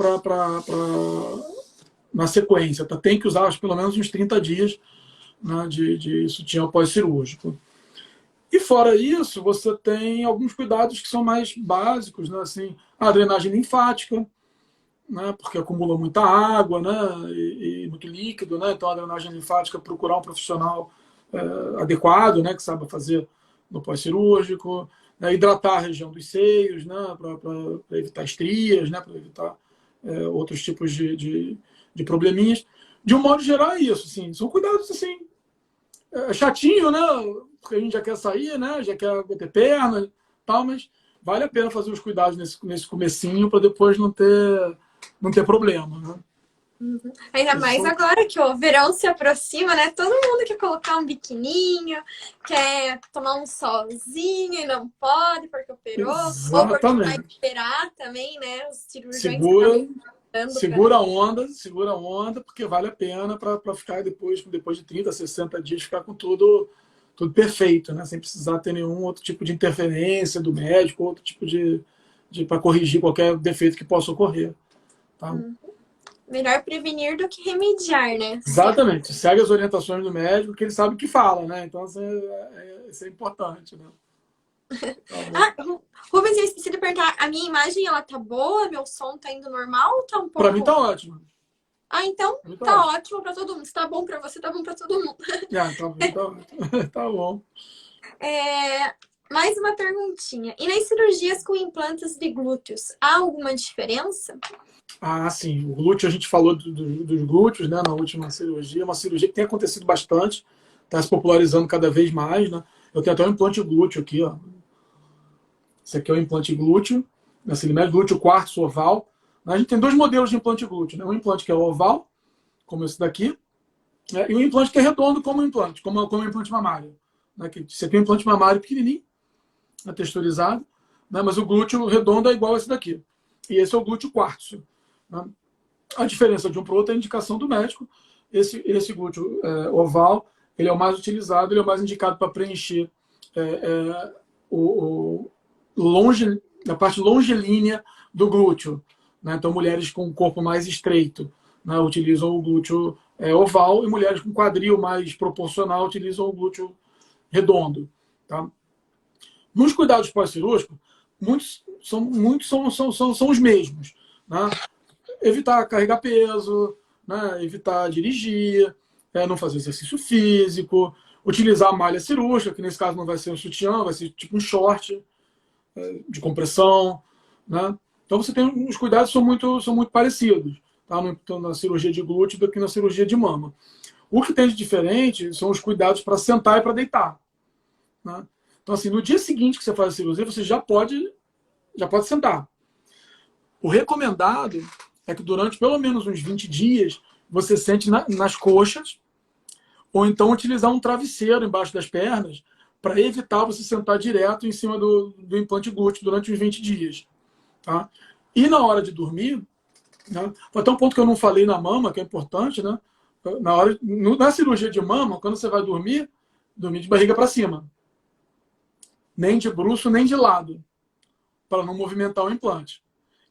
na sequência. Tá? Tem que usar pelo menos uns 30 dias, né, de sutiã pós-cirúrgico. E fora isso, você tem alguns cuidados que são mais básicos, né? Assim, a drenagem linfática, né? Porque acumula muita água, né? E muito líquido, né? Então a drenagem linfática, procurar um profissional adequado, né? Que saiba fazer no pós-cirúrgico, né? Hidratar a região dos seios, né? Para evitar estrias, né? Para evitar outros tipos de probleminhas. De um modo geral é isso, assim, são cuidados assim, chatinho, né? Porque a gente já quer sair, né? Já quer bater perna, tal, mas vale a pena fazer os cuidados nesse comecinho para depois não ter problema, né? Uhum. Ainda mais agora que o verão se aproxima, né? Todo mundo quer colocar um biquininho, quer tomar um solzinho e não pode porque operou, Exatamente. ou porque vai operar também, né? Os cirurgiões Segura. segura a onda, porque vale a pena para ficar depois de 30, 60 dias, ficar com tudo perfeito, né? Sem precisar ter nenhum outro tipo de interferência do médico, outro tipo de para corrigir qualquer defeito que possa ocorrer. Tá? Melhor prevenir do que remediar, né? Exatamente. Segue as orientações do médico, que ele sabe o que fala, né? Então, isso é importante, né? Tá Rubens, eu esqueci de perguntar, a minha imagem, ela tá boa? Meu som tá indo normal ou tá um pouco... Para mim tá ótimo. Então tá ótimo para todo mundo. Se tá bom para você, tá bom para todo mundo. Tá bom. Mais uma perguntinha. E nas cirurgias com implantes de glúteos, há alguma diferença? Sim. O glúteo, a gente falou dos glúteos, né, na última cirurgia. Uma cirurgia que tem acontecido bastante, está se popularizando cada vez mais, né? Eu tenho até um implante glúteo aqui, ó. Esse aqui é o implante glúteo, na Silimed, glúteo quartzo oval. A gente tem dois modelos de implante glúteo, né? Um implante que é oval, como esse daqui, e um implante que é redondo como um implante, como um implante mamário. Né? Esse aqui é um implante mamário pequenininho, texturizado, né? Mas o glúteo redondo é igual a esse daqui. E esse é o glúteo quartzo. Né? A diferença de um para o outro é a indicação do médico. Esse glúteo oval, ele é o mais utilizado, ele é o mais indicado para preencher a parte longilínea do glúteo. Né? Então, mulheres com o corpo mais estreito, né, utilizam o glúteo oval, e mulheres com quadril mais proporcional utilizam o glúteo redondo. Tá? Nos cuidados pós-cirúrgicos, muitos são os mesmos. Né? Evitar carregar peso, né? Evitar dirigir, não fazer exercício físico, utilizar a malha cirúrgica, que nesse caso não vai ser um sutiã, vai ser tipo um short de compressão. Né? Então você tem os cuidados são muito parecidos, tá? Na cirurgia de glúteo do que na cirurgia de mama. O que tem de diferente são os cuidados para sentar e para deitar. Né? Então, assim, no dia seguinte que você faz a cirurgia, você já pode sentar. O recomendado é que durante pelo menos uns 20 dias você sente nas coxas, ou então utilizar um travesseiro embaixo das pernas para evitar você sentar direto em cima do implante glúteo durante uns 20 dias. Tá? E na hora de dormir, né, até um ponto que eu não falei na mama, que é importante, né? Na cirurgia de mama, quando você vai dormir de barriga para cima. Nem de bruço, nem de lado, para não movimentar o implante.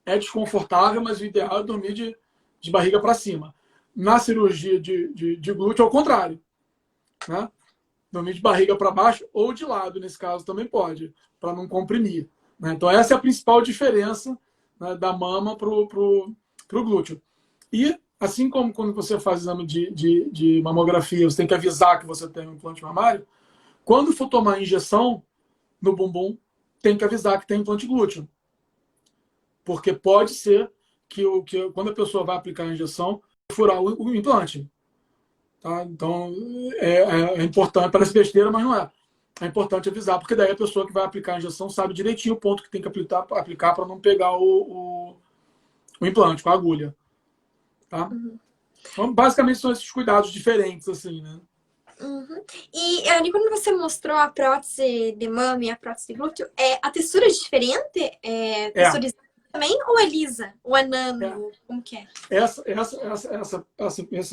É desconfortável, mas o ideal é dormir de barriga para cima. Na cirurgia de glúteo, ao contrário. Né? Dormir de barriga para baixo ou de lado, nesse caso também pode, para não comprimir. Né? Então essa é a principal diferença, né, da mama para o glúteo. E assim como quando você faz exame de mamografia, você tem que avisar que você tem um implante mamário, quando for tomar injeção no bumbum, tem que avisar que tem implante glúteo. Porque pode ser que quando a pessoa vai aplicar a injeção, furar o implante. Tá? Então, é importante, parece besteira, mas não é. É importante avisar, porque daí a pessoa que vai aplicar a injeção sabe direitinho o ponto que tem que aplicar para não pegar o implante com a agulha. Tá? Então, basicamente, são esses cuidados diferentes, assim, né? E ali, quando você mostrou a prótese de mama e a prótese de glúteo, a textura é diferente? Texturizada também? Ou é lisa? Ou é nano? Como que é? Essa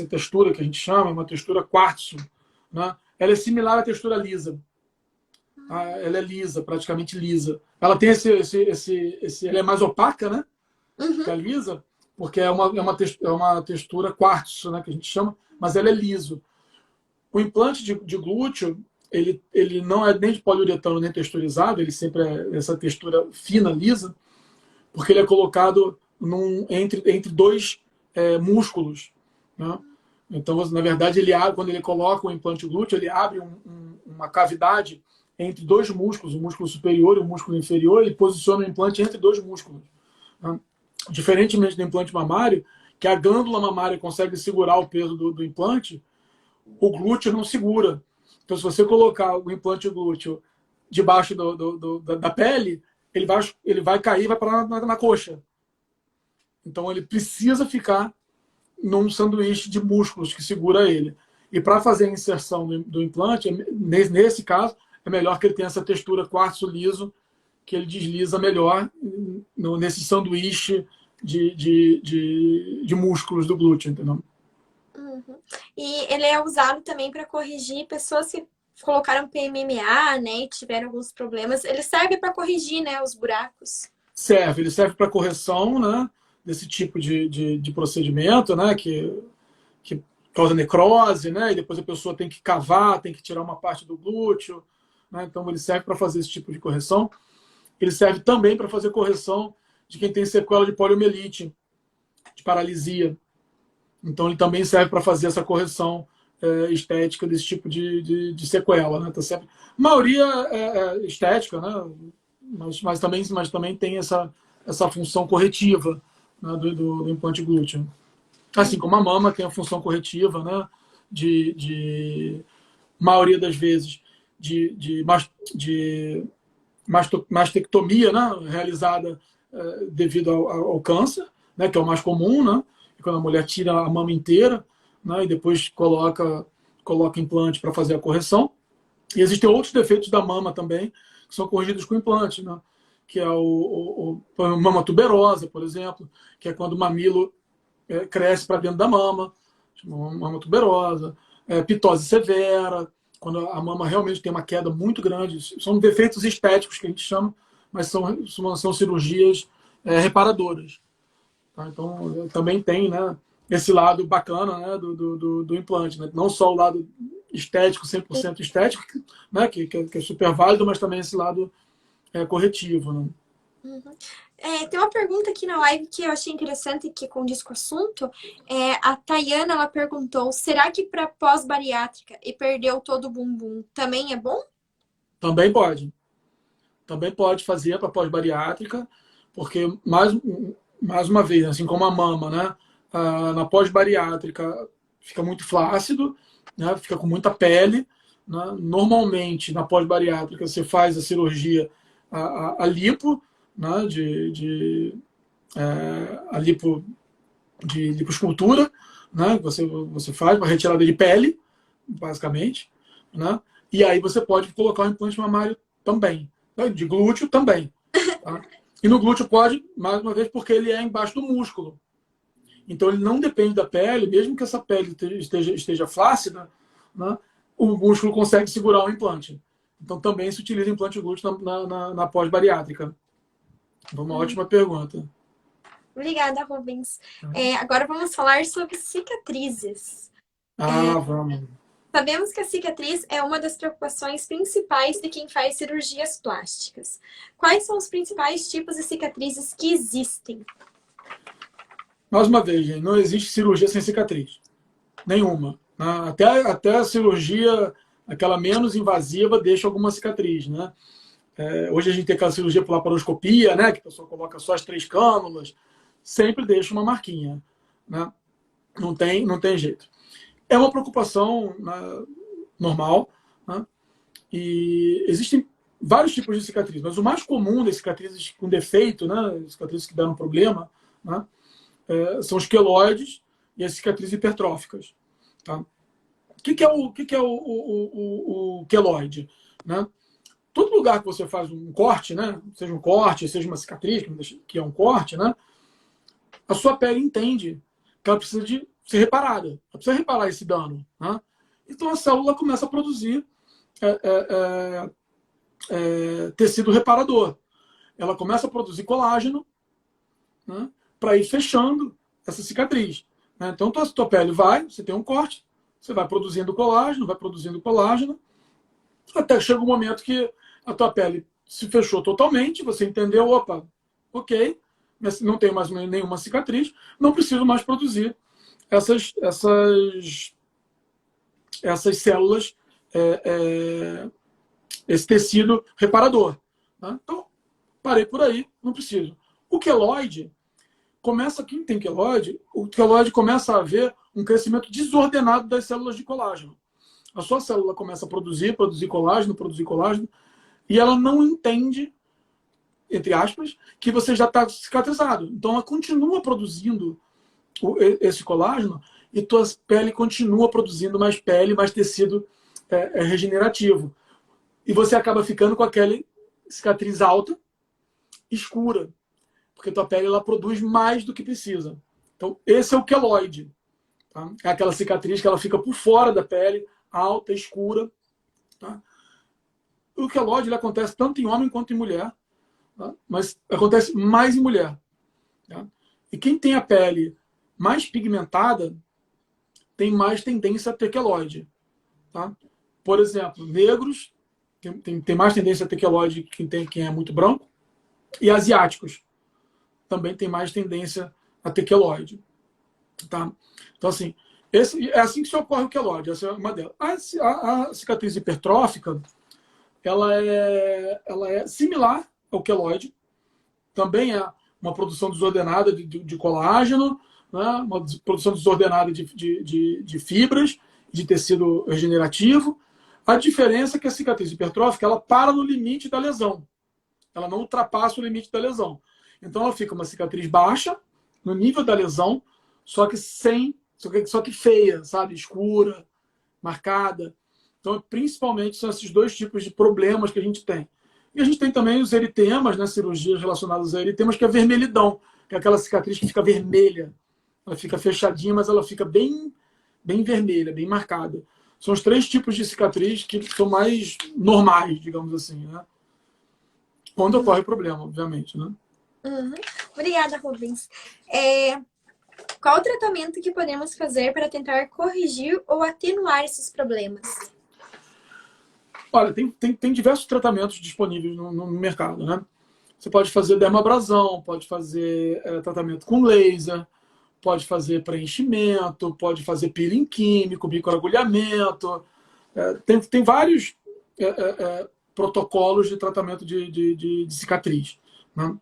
textura que a gente chama é uma textura quartzo. Né? Ela é similar à textura lisa. Ela é lisa, praticamente lisa. Ela tem ela é mais opaca, né? Que a lisa, porque é uma textura quartzo, né? Que a gente chama, mas ela é liso. O implante de glúteo, ele não é nem de poliuretano nem texturizado, ele sempre é essa textura fina, lisa, porque ele é colocado entre dois músculos. Né? Então, na verdade, quando ele coloca o implante glúteo, ele abre uma cavidade entre dois músculos, o músculo superior e o músculo inferior, e posiciona o implante entre dois músculos. Né? Diferentemente do implante mamário, que a glândula mamária consegue segurar o peso do implante, o glúteo não segura. Então, se você colocar o implante glúteo debaixo da pele, ele vai cair e vai parar na coxa. Então, ele precisa ficar num sanduíche de músculos que segura ele. E para fazer a inserção do implante, nesse caso, é melhor que ele tenha essa textura quartzo liso, que ele desliza melhor nesse sanduíche de músculos do glúteo, entendeu? Uhum. E ele é usado também para corrigir pessoas que colocaram PMMA, né, e tiveram alguns problemas. Ele serve para corrigir, né, os buracos. Ele serve para correção, né, desse tipo de procedimento, né, que causa necrose, né, e depois a pessoa tem que cavar, tem que tirar uma parte do glúteo, né, então ele serve para fazer esse tipo de correção. Ele serve também para fazer correção de quem tem sequela de poliomielite, de paralisia. Então ele também serve para fazer essa correção estética desse tipo de sequela, né, tá certo? A maioria é estética, né, mas também tem essa função corretiva, né, do implante glúteo. Assim como a mama tem a função corretiva, né, de maioria das vezes, de mastectomia, né, realizada devido ao câncer, né, que é o mais comum, né, quando a mulher tira a mama inteira, né, e depois coloca implante para fazer a correção. E existem outros defeitos da mama também, que são corrigidos com implante, né? Que é a mama tuberosa, por exemplo, que é quando o mamilo cresce para dentro da mama, mama tuberosa, pitose severa, quando a mama realmente tem uma queda muito grande. São defeitos estéticos que a gente chama, mas são cirurgias reparadoras. Tá? Então, também tem, né, esse lado bacana, né, do implante. Né? Não só o lado estético, 100% estético, né, que é super válido, mas também esse lado corretivo. Né? Uhum. Tem uma pergunta aqui na live que eu achei interessante e que condiz com o assunto. A Tayana, ela perguntou, será que para pós-bariátrica e perdeu todo o bumbum também é bom? Também pode. Também pode fazer para pós-bariátrica, porque, mais uma vez, assim como a mama, né, na pós-bariátrica fica muito flácido, né, fica com muita pele. Né? Normalmente, na pós-bariátrica, você faz a cirurgia, a lipo, né, a lipo de lipoescultura, né, que você faz, uma retirada de pele, basicamente. Né? E aí você pode colocar um implante mamário também. De glúteo também. Tá? E no glúteo pode, mais uma vez, porque ele é embaixo do músculo. Então ele não depende da pele, mesmo que essa pele esteja flácida, né, o músculo consegue segurar o implante. Então também se utiliza implante glúteo na pós-bariátrica. Uma ótima pergunta. Obrigada, Rubens. Agora vamos falar sobre cicatrizes. Vamos. Sabemos que a cicatriz é uma das preocupações principais de quem faz cirurgias plásticas. Quais são os principais tipos de cicatrizes que existem? Mais uma vez, gente, não existe cirurgia sem cicatriz. Nenhuma. Né? Até a cirurgia, aquela menos invasiva, deixa alguma cicatriz. Né? Hoje a gente tem aquela cirurgia por laparoscopia, né, que a pessoa coloca só as 3 cânulas, sempre deixa uma marquinha. Né? Não tem jeito. É uma preocupação, né, normal, né? E existem vários tipos de cicatrizes, mas o mais comum das cicatrizes com defeito, né, cicatrizes que dão problema, né, são os queloides e as cicatrizes hipertróficas. Tá? O que é o queloide? Né? Todo lugar que você faz um corte, né, seja um corte, seja uma cicatriz, que é um corte, né, a sua pele entende que ela precisa de ser reparada. Ela precisa reparar esse dano. Né? Então a célula começa a produzir tecido reparador. Ela começa a produzir colágeno, né, para ir fechando essa cicatriz. Né? Então a tua pele você tem um corte, você vai produzindo colágeno, até chega um momento que a tua pele se fechou totalmente, você entendeu, opa, ok, não tenho mais nenhuma cicatriz, não preciso mais produzir essas células, esse tecido reparador. Né? Então, parei por aí, não preciso. O queloide quem tem queloide, o queloide começa a haver um crescimento desordenado das células de colágeno. A sua célula começa a produzir colágeno, e ela não entende, entre aspas, que você já está cicatrizado. Então ela continua produzindo esse colágeno e tua pele continua produzindo mais pele, mais tecido regenerativo. E você acaba ficando com aquela cicatriz alta, escura. porque tua pele ela produz mais do que precisa. Então, esse é o queloide. Tá? É aquela cicatriz que ela fica por fora da pele, alta, escura. Tá? O queloide ele acontece tanto em homem quanto em mulher, tá? Mas acontece mais em mulher. Tá? E quem tem a pele mais pigmentada tem mais tendência a ter queloide. Tá? Por exemplo, negros tem mais tendência a ter queloide quem é muito branco, e asiáticos também tem mais tendência a ter queloide. Tá? Então, assim, é assim que se ocorre o queloide, essa é uma delas. A cicatriz hipertrófica, ela é similar ao queloide, também é uma produção desordenada de colágeno, né? Uma produção desordenada de fibras, de tecido regenerativo. A diferença é que a cicatriz hipertrófica ela para no limite da lesão. Ela não ultrapassa o limite da lesão. Então ela fica uma cicatriz baixa, no nível da lesão, só que feia, sabe? Escura, marcada. Então, principalmente, são esses dois tipos de problemas que a gente tem. E a gente tem também os eritemas, né? Cirurgias relacionadas a eritemas, que é a vermelhidão, que é aquela cicatriz que fica vermelha. Ela fica fechadinha, mas ela fica bem, bem vermelha, bem marcada. São os três tipos de cicatriz que são mais normais, digamos assim, né? Quando ocorre o problema, obviamente, né? Uhum. Obrigada, Rubens. Qual o tratamento que podemos fazer para tentar corrigir ou atenuar esses problemas? Olha, tem diversos tratamentos disponíveis no mercado, né? Você pode fazer dermabrasão, pode fazer tratamento com laser, pode fazer preenchimento, pode fazer peeling químico, microagulhamento. Tem vários protocolos de tratamento de cicatriz, né?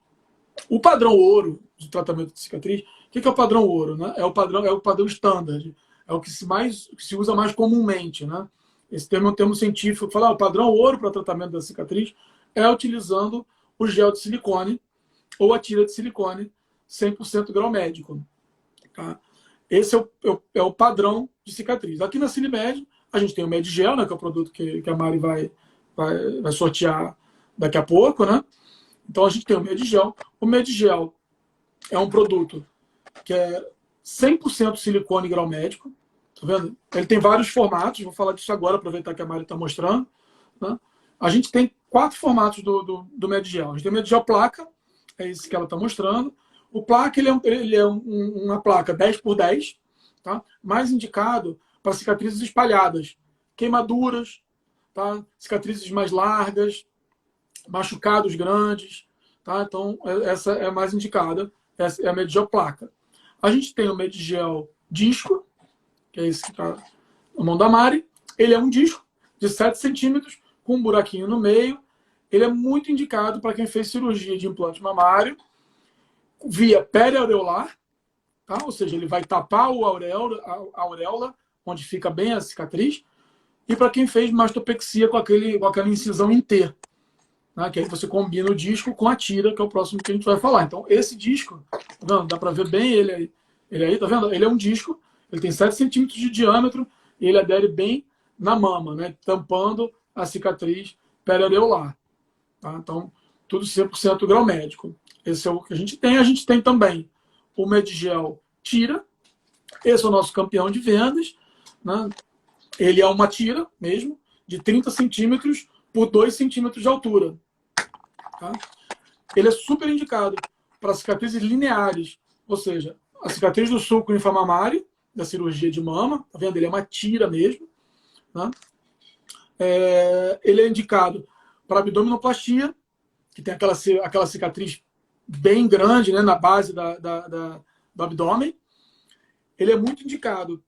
O padrão ouro de tratamento de cicatriz, o que é o padrão ouro? Né? É o padrão standard, é o que se usa mais comumente, né? Esse termo é um termo científico que fala o padrão ouro para tratamento da cicatriz é utilizando o gel de silicone ou a tira de silicone 100% grau médico. Tá? Esse é o padrão de cicatriz. Aqui na Silimed, a gente tem o Medigel, né, que é o produto que a Mari vai sortear daqui a pouco, né? Então a gente tem o Medigel. O Medigel é um produto que é 100% silicone grau médico. Tá vendo? Ele tem vários formatos. Vou falar disso agora, aproveitar que a Mari está mostrando. Né? A gente tem 4 formatos do Medigel. A gente tem o Medigel placa, é esse que ela está mostrando. O placa ele é uma placa 10x10, tá? Mais indicado para cicatrizes espalhadas, queimaduras, tá? Cicatrizes mais largas, machucados grandes. Tá? Então, essa é a mais indicada. Essa é a Medigel placa. A gente tem o Medigel disco, que é esse que está na mão da Mari. Ele é um disco de 7 centímetros, com um buraquinho no meio. Ele é muito indicado para quem fez cirurgia de implante mamário via periaureolar, tá? Ou seja, ele vai tapar a auréola, onde fica bem a cicatriz, e para quem fez mastopexia com aquela incisão em T, né? Que aí você combina o disco com a tira, que é o próximo que a gente vai falar. Então, esse disco, tá vendo? Dá para ver bem ele aí, tá vendo? Ele é um disco, ele tem 7 centímetros de diâmetro, e ele adere bem na mama, né? Tampando a cicatriz periaureolar. Tá? Então, tudo 100% grau médico. Esse é o que a gente tem. A gente tem também o Medigel tira. Esse é o nosso campeão de vendas. Né? Ele é uma tira mesmo, de 30 centímetros por 2 centímetros de altura. Tá? Ele é super indicado para cicatrizes lineares, ou seja, a cicatriz do sulco inframamário, da cirurgia de mama. Tá vendo? Ele é uma tira mesmo. Né? Ele é indicado para abdominoplastia, que tem aquela cicatriz bem grande, né, na base do abdômen. Ele é muito indicado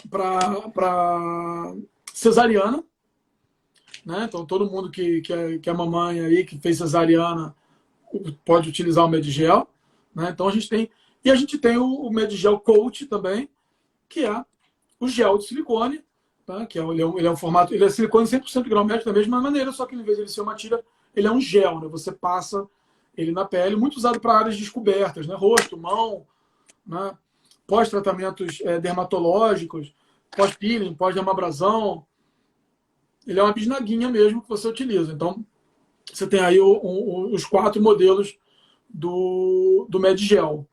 para cesariana, né? Então todo mundo que é mamãe aí, que fez cesariana, pode utilizar o Medigel, né? Então a gente tem o Medigel Coat também, que é o gel de silicone, tá? Que ele é um formato, ele é silicone 100% grau médio da mesma maneira, só que em vez de ele ser uma tira, ele é um gel, né? Você passa ele na pele, muito usado para áreas descobertas, né? Rosto, mão, né? Pós-tratamentos dermatológicos, pós-peeling, pós-dermabrasão. Ele é uma bisnaguinha mesmo que você utiliza. Então, você tem aí os 4 modelos do Medigel.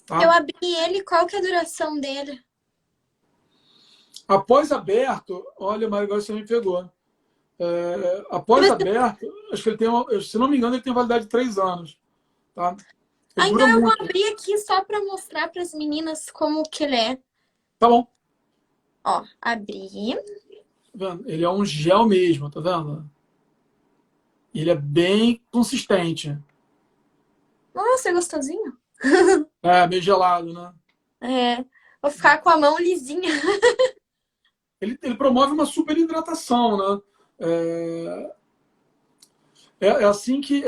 Tá? Eu abri ele, qual que é a duração dele? Após aberto, olha, mas agora você me pegou. Após aberto, acho que ele tem, se não me engano, ele tem validade de 3 anos. Tá? Ele dura Então eu vou muito. abrir aqui só para mostrar para as meninas como que ele é. Tá bom. Ó, abri. Tá vendo? Ele é um gel mesmo, tá vendo? Ele é bem consistente. Nossa, é gostosinho. É, meio gelado, né? É, vou ficar com a mão lisinha. Ele promove uma super hidratação, né? É assim que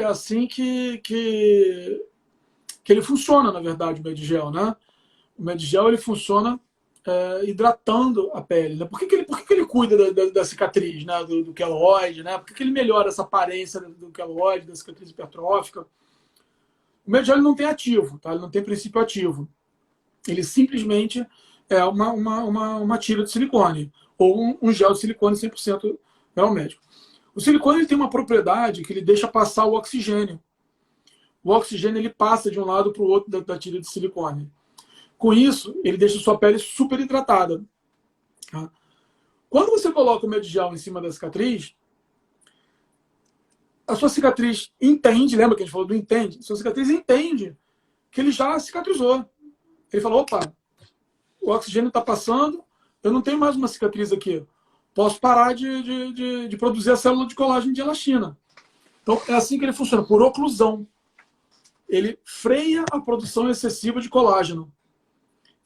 ele funciona, na verdade, o Medigel, né? O Medigel, ele funciona hidratando a pele, né? Por que ele cuida da cicatriz, né? Do queloide, né? Por que ele melhora essa aparência do queloide, da cicatriz hipertrófica? O Medigel ele não tem ativo, tá? Ele não tem princípio ativo. Ele simplesmente é uma tira de silicone ou um gel de silicone 100% hermético. O silicone ele tem uma propriedade que ele deixa passar o oxigênio. O oxigênio ele passa de um lado para o outro da tira de silicone. Com isso, ele deixa a sua pele super hidratada. Tá? Quando você coloca o Medigel em cima da cicatriz, a sua cicatriz entende, lembra que a gente falou do entende? A sua cicatriz entende que ele já cicatrizou. Ele falou, opa, o oxigênio está passando, eu não tenho mais uma cicatriz aqui. Posso parar de produzir a célula de colágeno de elastina. Então, é assim que ele funciona, por oclusão. Ele freia a produção excessiva de colágeno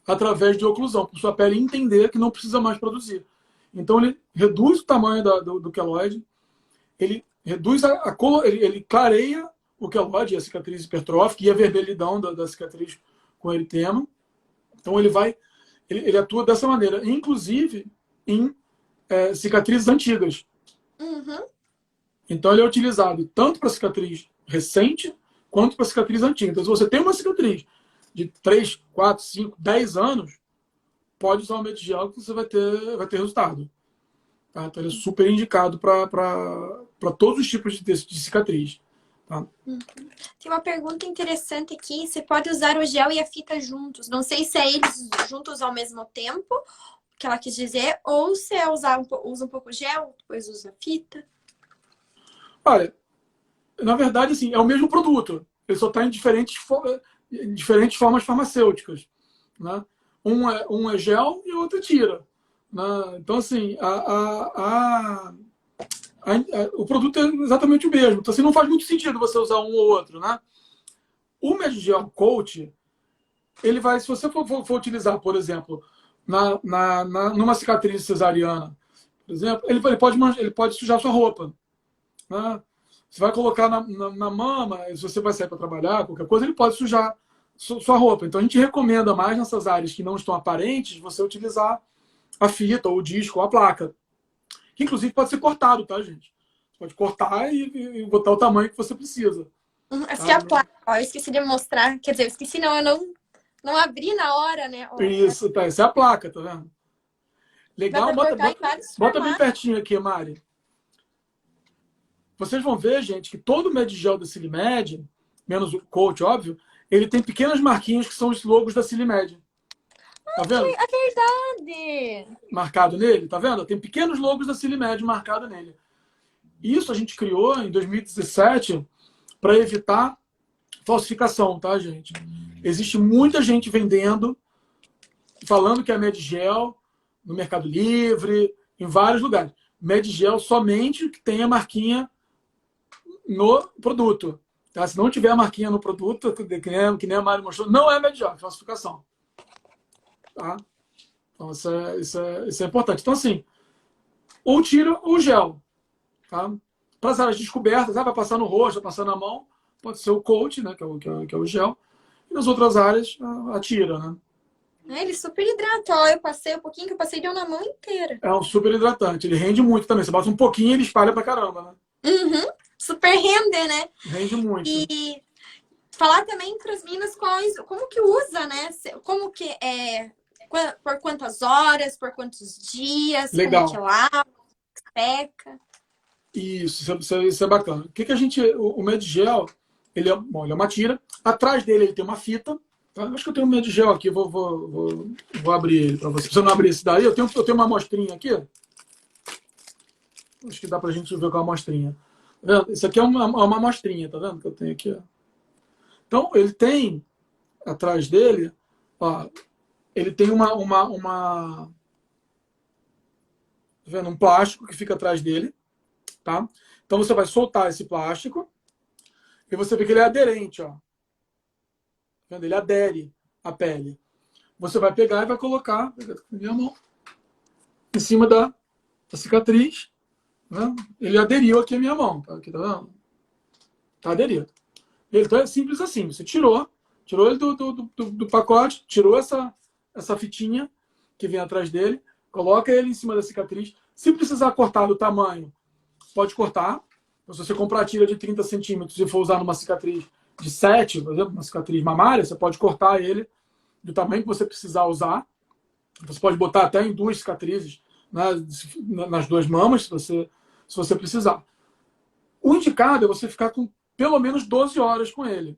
através de oclusão, para sua pele entender que não precisa mais produzir. Então, ele reduz o tamanho do queloide, ele reduz ele clareia o queloide, a cicatriz hipertrófica e a vermelhidão da cicatriz com eritema. Então, ele atua dessa maneira, inclusive em cicatrizes antigas. Uhum. Então, ele é utilizado tanto para cicatriz recente quanto para cicatriz antiga. Então, se você tem uma cicatriz de 3, 4, 5, 10 anos, pode usar o Medigel que você vai ter resultado. Tá? Então, ele é super indicado para todos os tipos de cicatriz. Tá? Uhum. Tem uma pergunta interessante aqui. Você pode usar o gel e a fita juntos? Não sei se é eles juntos ao mesmo tempo, que ela quis dizer, ou se é usa um pouco gel, depois usa a fita. Olha, na verdade, assim, é o mesmo produto. Ele só está em diferentes formas farmacêuticas. Né? Um é gel e o outro é tira. Né? Então, assim, o produto é exatamente o mesmo. Então, assim, não faz muito sentido você usar um ou outro. Né? O Medigel Coat, ele vai, se você for utilizar, por exemplo, numa cicatriz cesariana, por exemplo, ele pode sujar sua roupa. Né? Você vai colocar na mama, se você vai sair para trabalhar, qualquer coisa, ele pode sujar sua roupa. Então, a gente recomenda mais nessas áreas que não estão aparentes, você utilizar a fita, ou o disco, ou a placa. Que, inclusive, pode ser cortado, tá, gente? Você pode cortar e botar o tamanho que você precisa. Essa é a placa. Ó, eu esqueci de mostrar. Quer dizer, eu esqueci, não, eu não abri na hora, né? Ó, Isso, tá. Essa é a placa, tá vendo? Legal, dá pra cortar em vários bota bem formatos. pertinho aqui, Mari. Vocês vão ver, gente, que todo o Medigel da Silimed, menos o coach, óbvio, ele tem pequenas marquinhas que são os logos da Silimed. Tá vendo? É verdade! Marcado nele, tá vendo? Tem pequenos logos da Silimed marcado nele. Isso a gente criou em 2017 para evitar falsificação, tá, gente? Existe muita gente vendendo, falando que é Medigel no Mercado Livre, em vários lugares. Medigel somente que tem a marquinha no produto. Tá? Se não tiver a marquinha no produto, que nem a Mari mostrou, não é Medigel, é falsificação. Tá? Então, isso é importante. Então, assim, ou tira ou gel. Tá? Para as áreas descobertas, vai passar no rosto, vai passar na mão, pode ser o coat, né, que é o gel. E nas outras áreas, a tira. Né? Ele super hidrata. Ó, eu passei um pouquinho que eu passei deu na mão inteira. É um super hidratante. Ele rende muito também. Você bota um pouquinho e ele espalha pra caramba. Né? Uhum. Super rende, né? Rende muito. E falar também para as meninas como que usa, né? Como que é, por quantas horas, por quantos dias, Legal. como que lava, seca. Isso é bacana. O Medigel, Bom, ele é uma tira. Atrás dele ele tem uma fita. Tá? Acho que eu tenho um medo de gel aqui. Vou abrir ele para você. Se eu não abrir esse daí, eu tenho uma amostrinha aqui. Acho que dá pra gente ver com a amostrinha. Tá vendo? Isso aqui é uma amostrinha, tá vendo? Que eu tenho aqui. Ó. Então, ele tem atrás dele, ó, ele tem tá vendo? Um plástico que fica atrás dele. Tá? Então, você vai soltar esse plástico e você vê que ele é aderente. Ó. Tá vendo? Ele adere à pele. Você vai pegar e vai colocar com a minha mão em cima da cicatriz. Né? Ele aderiu aqui à minha mão. Tá, aqui, tá vendo? Tá aderido. Então é simples assim. Você tirou ele do pacote, tirou essa fitinha que vem atrás dele, coloca ele em cima da cicatriz. Se precisar cortar do tamanho, pode cortar. Então, se você comprar a tira de 30 centímetros e for usar numa cicatriz de 7, por exemplo, uma cicatriz mamária, você pode cortar ele do tamanho que você precisar usar. Você pode botar até em 2 cicatrizes, né, nas 2 mamas, se você precisar. O indicado é você ficar com pelo menos 12 horas com ele.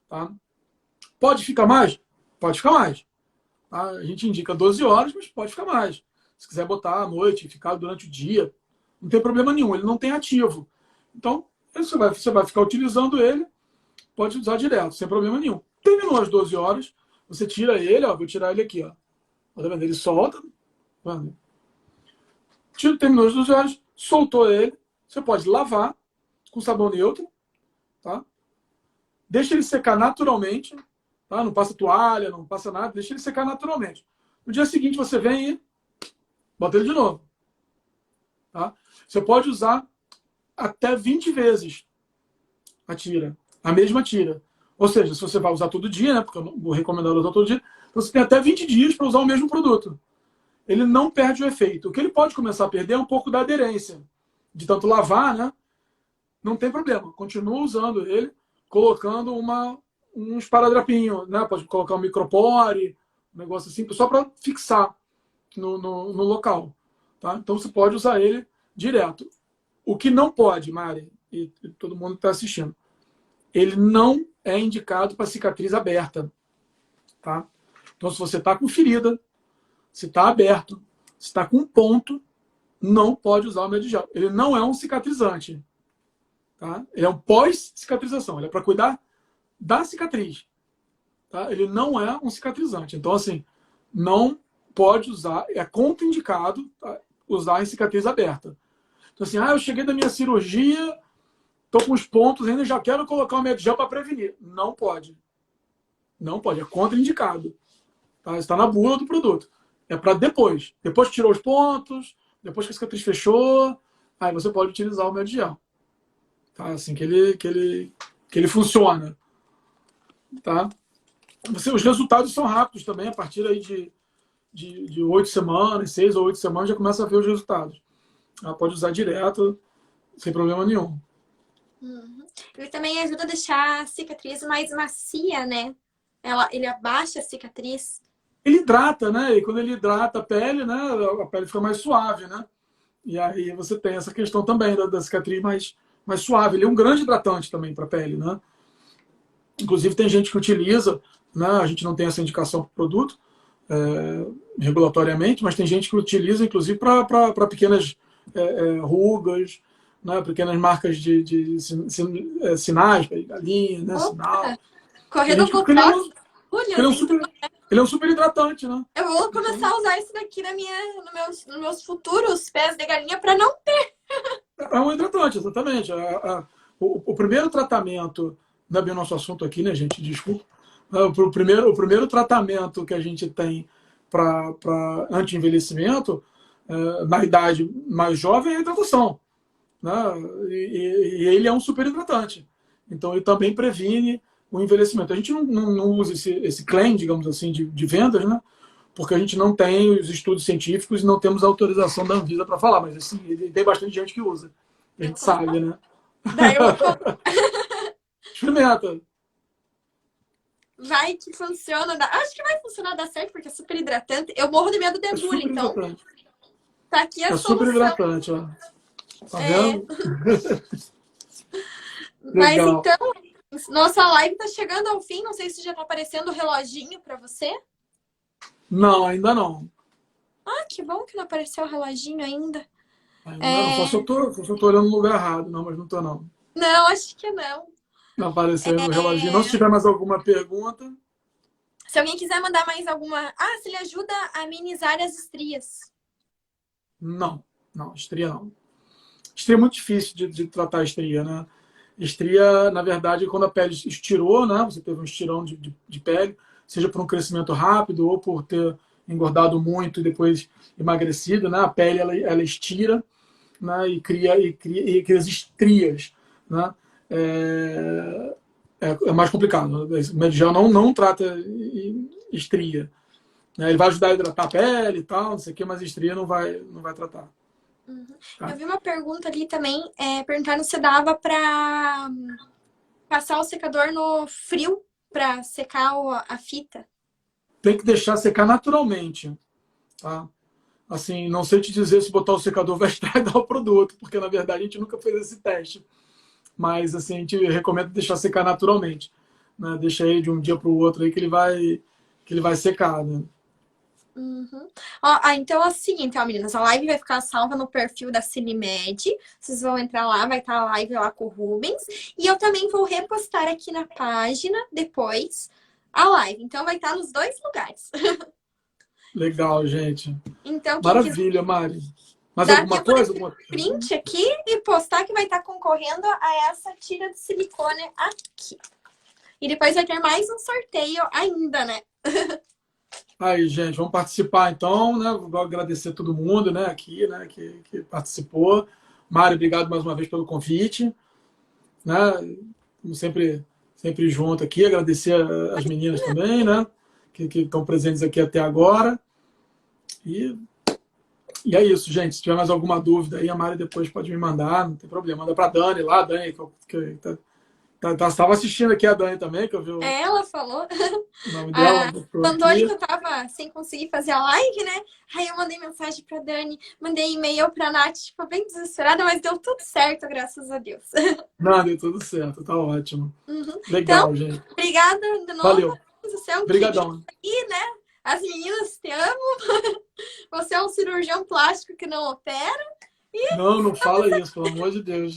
Tá? Pode ficar mais? Pode ficar mais. Tá? A gente indica 12 horas, mas pode ficar mais. Se quiser botar à noite, ficar durante o dia, não tem problema nenhum. Ele não tem ativo. Então, você vai ficar utilizando ele, pode usar direto, sem problema nenhum. Terminou as 12 horas, você tira ele, ó, vou tirar ele aqui. Ó. Tá vendo? Ele solta. Tá vendo? Terminou as 12 horas, soltou ele. Você pode lavar com sabão neutro. Tá? Deixa ele secar naturalmente. Tá? Não passa toalha, não passa nada. Deixa ele secar naturalmente. No dia seguinte você vem e bota ele de novo. Tá? Você pode usar até 20 vezes a mesma tira. Ou seja, se você vai usar todo dia, né? Porque eu não vou recomendar usar todo dia, então você tem até 20 dias para usar o mesmo produto. Ele não perde o efeito. O que ele pode começar a perder é um pouco da aderência. De tanto lavar, né? Não tem problema. Continua usando ele, colocando um esparadrapinho, né? Pode colocar um micropore, um negócio assim, só para fixar no local. Tá? Então você pode usar ele direto. O que não pode, Mari, e todo mundo está assistindo, ele não é indicado para cicatriz aberta. Tá? Então, se você está com ferida, se está aberto, se está com ponto, não pode usar o Medigel. Ele não é um cicatrizante. Tá? Ele é um pós-cicatrização. Ele é para cuidar da cicatriz. Tá? Ele não é um cicatrizante. Então, assim, não pode usar, é contraindicado, tá? Usar em cicatriz aberta. Então, assim, eu cheguei da minha cirurgia, tô com os pontos ainda, já quero colocar o Medigel para prevenir. Não pode. Não pode, é contraindicado. Tá? Está na bula do produto. É para depois. Depois que tirou os pontos, depois que a cicatriz fechou, aí você pode utilizar o Medigel. Tá? Assim que ele funciona. Tá? Os resultados são rápidos também, a partir aí de 8 semanas, 6 ou 8 semanas, já começa a ver os resultados. Ela pode usar direto, sem problema nenhum. Uhum. Ele também ajuda a deixar a cicatriz mais macia, né? Ele abaixa a cicatriz. Ele hidrata, né? E quando ele hidrata a pele, né? A pele fica mais suave, né? E aí você tem essa questão também da cicatriz mais suave. Ele é um grande hidratante também para a pele, né? Inclusive tem gente que utiliza, né? A gente não tem essa indicação para o produto regulatoriamente, mas tem gente que utiliza, inclusive, para pequenas rugas, né? Pequenas marcas de sinais, galinha, né? Sinal. Correndo por trás. Ele é um super hidratante, né? Eu vou começar a usar isso daqui nos meus futuros pés de galinha para não ter. É um hidratante, exatamente. O primeiro tratamento, não é bem o nosso assunto aqui, né, gente? Desculpa. O primeiro tratamento que a gente tem para anti-envelhecimento, na idade mais jovem, é a hidratação. Né? E ele é um super hidratante. Então, ele também previne o envelhecimento. A gente não usa esse claim, digamos assim, de vendas, né? Porque a gente não tem os estudos científicos e não temos a autorização da Anvisa para falar, mas assim, tem bastante gente que usa. A gente sabe, né? Daí eu Experimenta. Vai que funciona. Acho que vai funcionar, dar certo, porque é super hidratante. Eu morro de medo de bula, então. Tá aqui a solução. Super hidratante, ó. Tá vendo? Mas então, Nossa live tá chegando ao fim. Não sei se já tá aparecendo o reloginho pra você. Não, ainda não. Ah, que bom que não apareceu o reloginho ainda. Ainda não. Só se eu tô olhando no lugar errado. Não, mas não tô não. Não, acho que não. Não apareceu no reloginho. Não, se É, tiver mais alguma pergunta. Se alguém quiser mandar mais alguma. Ah, se ele ajuda a amenizar as estrias. Não, não, estria não. Estria é muito difícil de tratar a estria, né? Estria, na verdade, quando a pele estirou, né? Você teve um estirão de pele, seja por um crescimento rápido ou por ter engordado muito e depois emagrecido, né? A pele ela estira, né? E cria as estrias, né? É, é mais complicado. O Medigel não trata estria, né? Ele vai ajudar a hidratar a pele e tal, não sei o que, mas estria não vai tratar. Uhum. Tá? Eu vi uma pergunta ali também, perguntando se dava pra passar o secador no frio pra secar a fita. Tem que deixar secar naturalmente, tá? Assim, não sei te dizer se botar o secador vai estragar o produto, porque na verdade a gente nunca fez esse teste. Mas assim, a gente recomenda deixar secar naturalmente, né? Deixa ele de um dia para o outro aí que ele vai secar, né? Uhum. Ó, então é o seguinte, ó, meninas, a live vai ficar salva no perfil da Cinemed. Vocês vão entrar lá, vai estar a live lá com o Rubens. E eu também vou repostar aqui na página depois a live. Então vai estar nos dois lugares. Legal, gente. Então, quem quiser Maravilha, Mari. Mais dar alguma tempo de coisa? Alguma print pergunta? aqui e postar que vai estar concorrendo a essa tira de silicone aqui. E depois vai ter mais um sorteio ainda, né? Aí, gente, vamos participar então, né? Vou agradecer a todo mundo, né, aqui, né, que participou. Mari, obrigado mais uma vez pelo convite, né? Como sempre junto aqui. Agradecer as meninas também, né? Que estão presentes aqui até agora. E, e é isso, gente. Se tiver mais alguma dúvida aí, a Mari depois pode me mandar, não tem problema. Manda para a Dani lá, a Dani, que estava assistindo aqui a Dani também, que eu vi o Ela falou. nome dela, Ah, botou mandou ali que aqui. eu tava sem conseguir fazer a live, né? Aí eu mandei mensagem pra Dani, mandei e-mail pra Nath, tipo, bem desesperada, mas deu tudo certo, graças a Deus. Não, deu tudo certo, tá ótimo. Uhum. Então, Legal, gente. obrigada de novo. Valeu. Você é um querido Obrigadão. aí, né? As meninas te amam. Você é um cirurgião plástico que não opera. Não fala isso, pelo amor de Deus.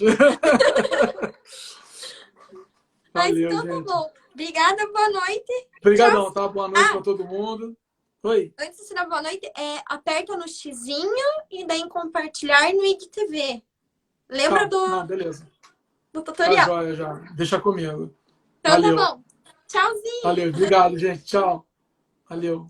Mas Valeu, então tá gente. bom. Obrigada, boa noite. Tchau. Obrigadão, tá? Boa noite para Ah, todo mundo. Oi. antes de dar boa noite, aperta no xizinho e daí em compartilhar no IGTV. Lembra Tá, do, não, beleza. do Tá tutorial. joia já. Deixa comigo. Então tá Valeu. bom. Tchauzinho. Valeu. Obrigado, gente. Tchau. Valeu.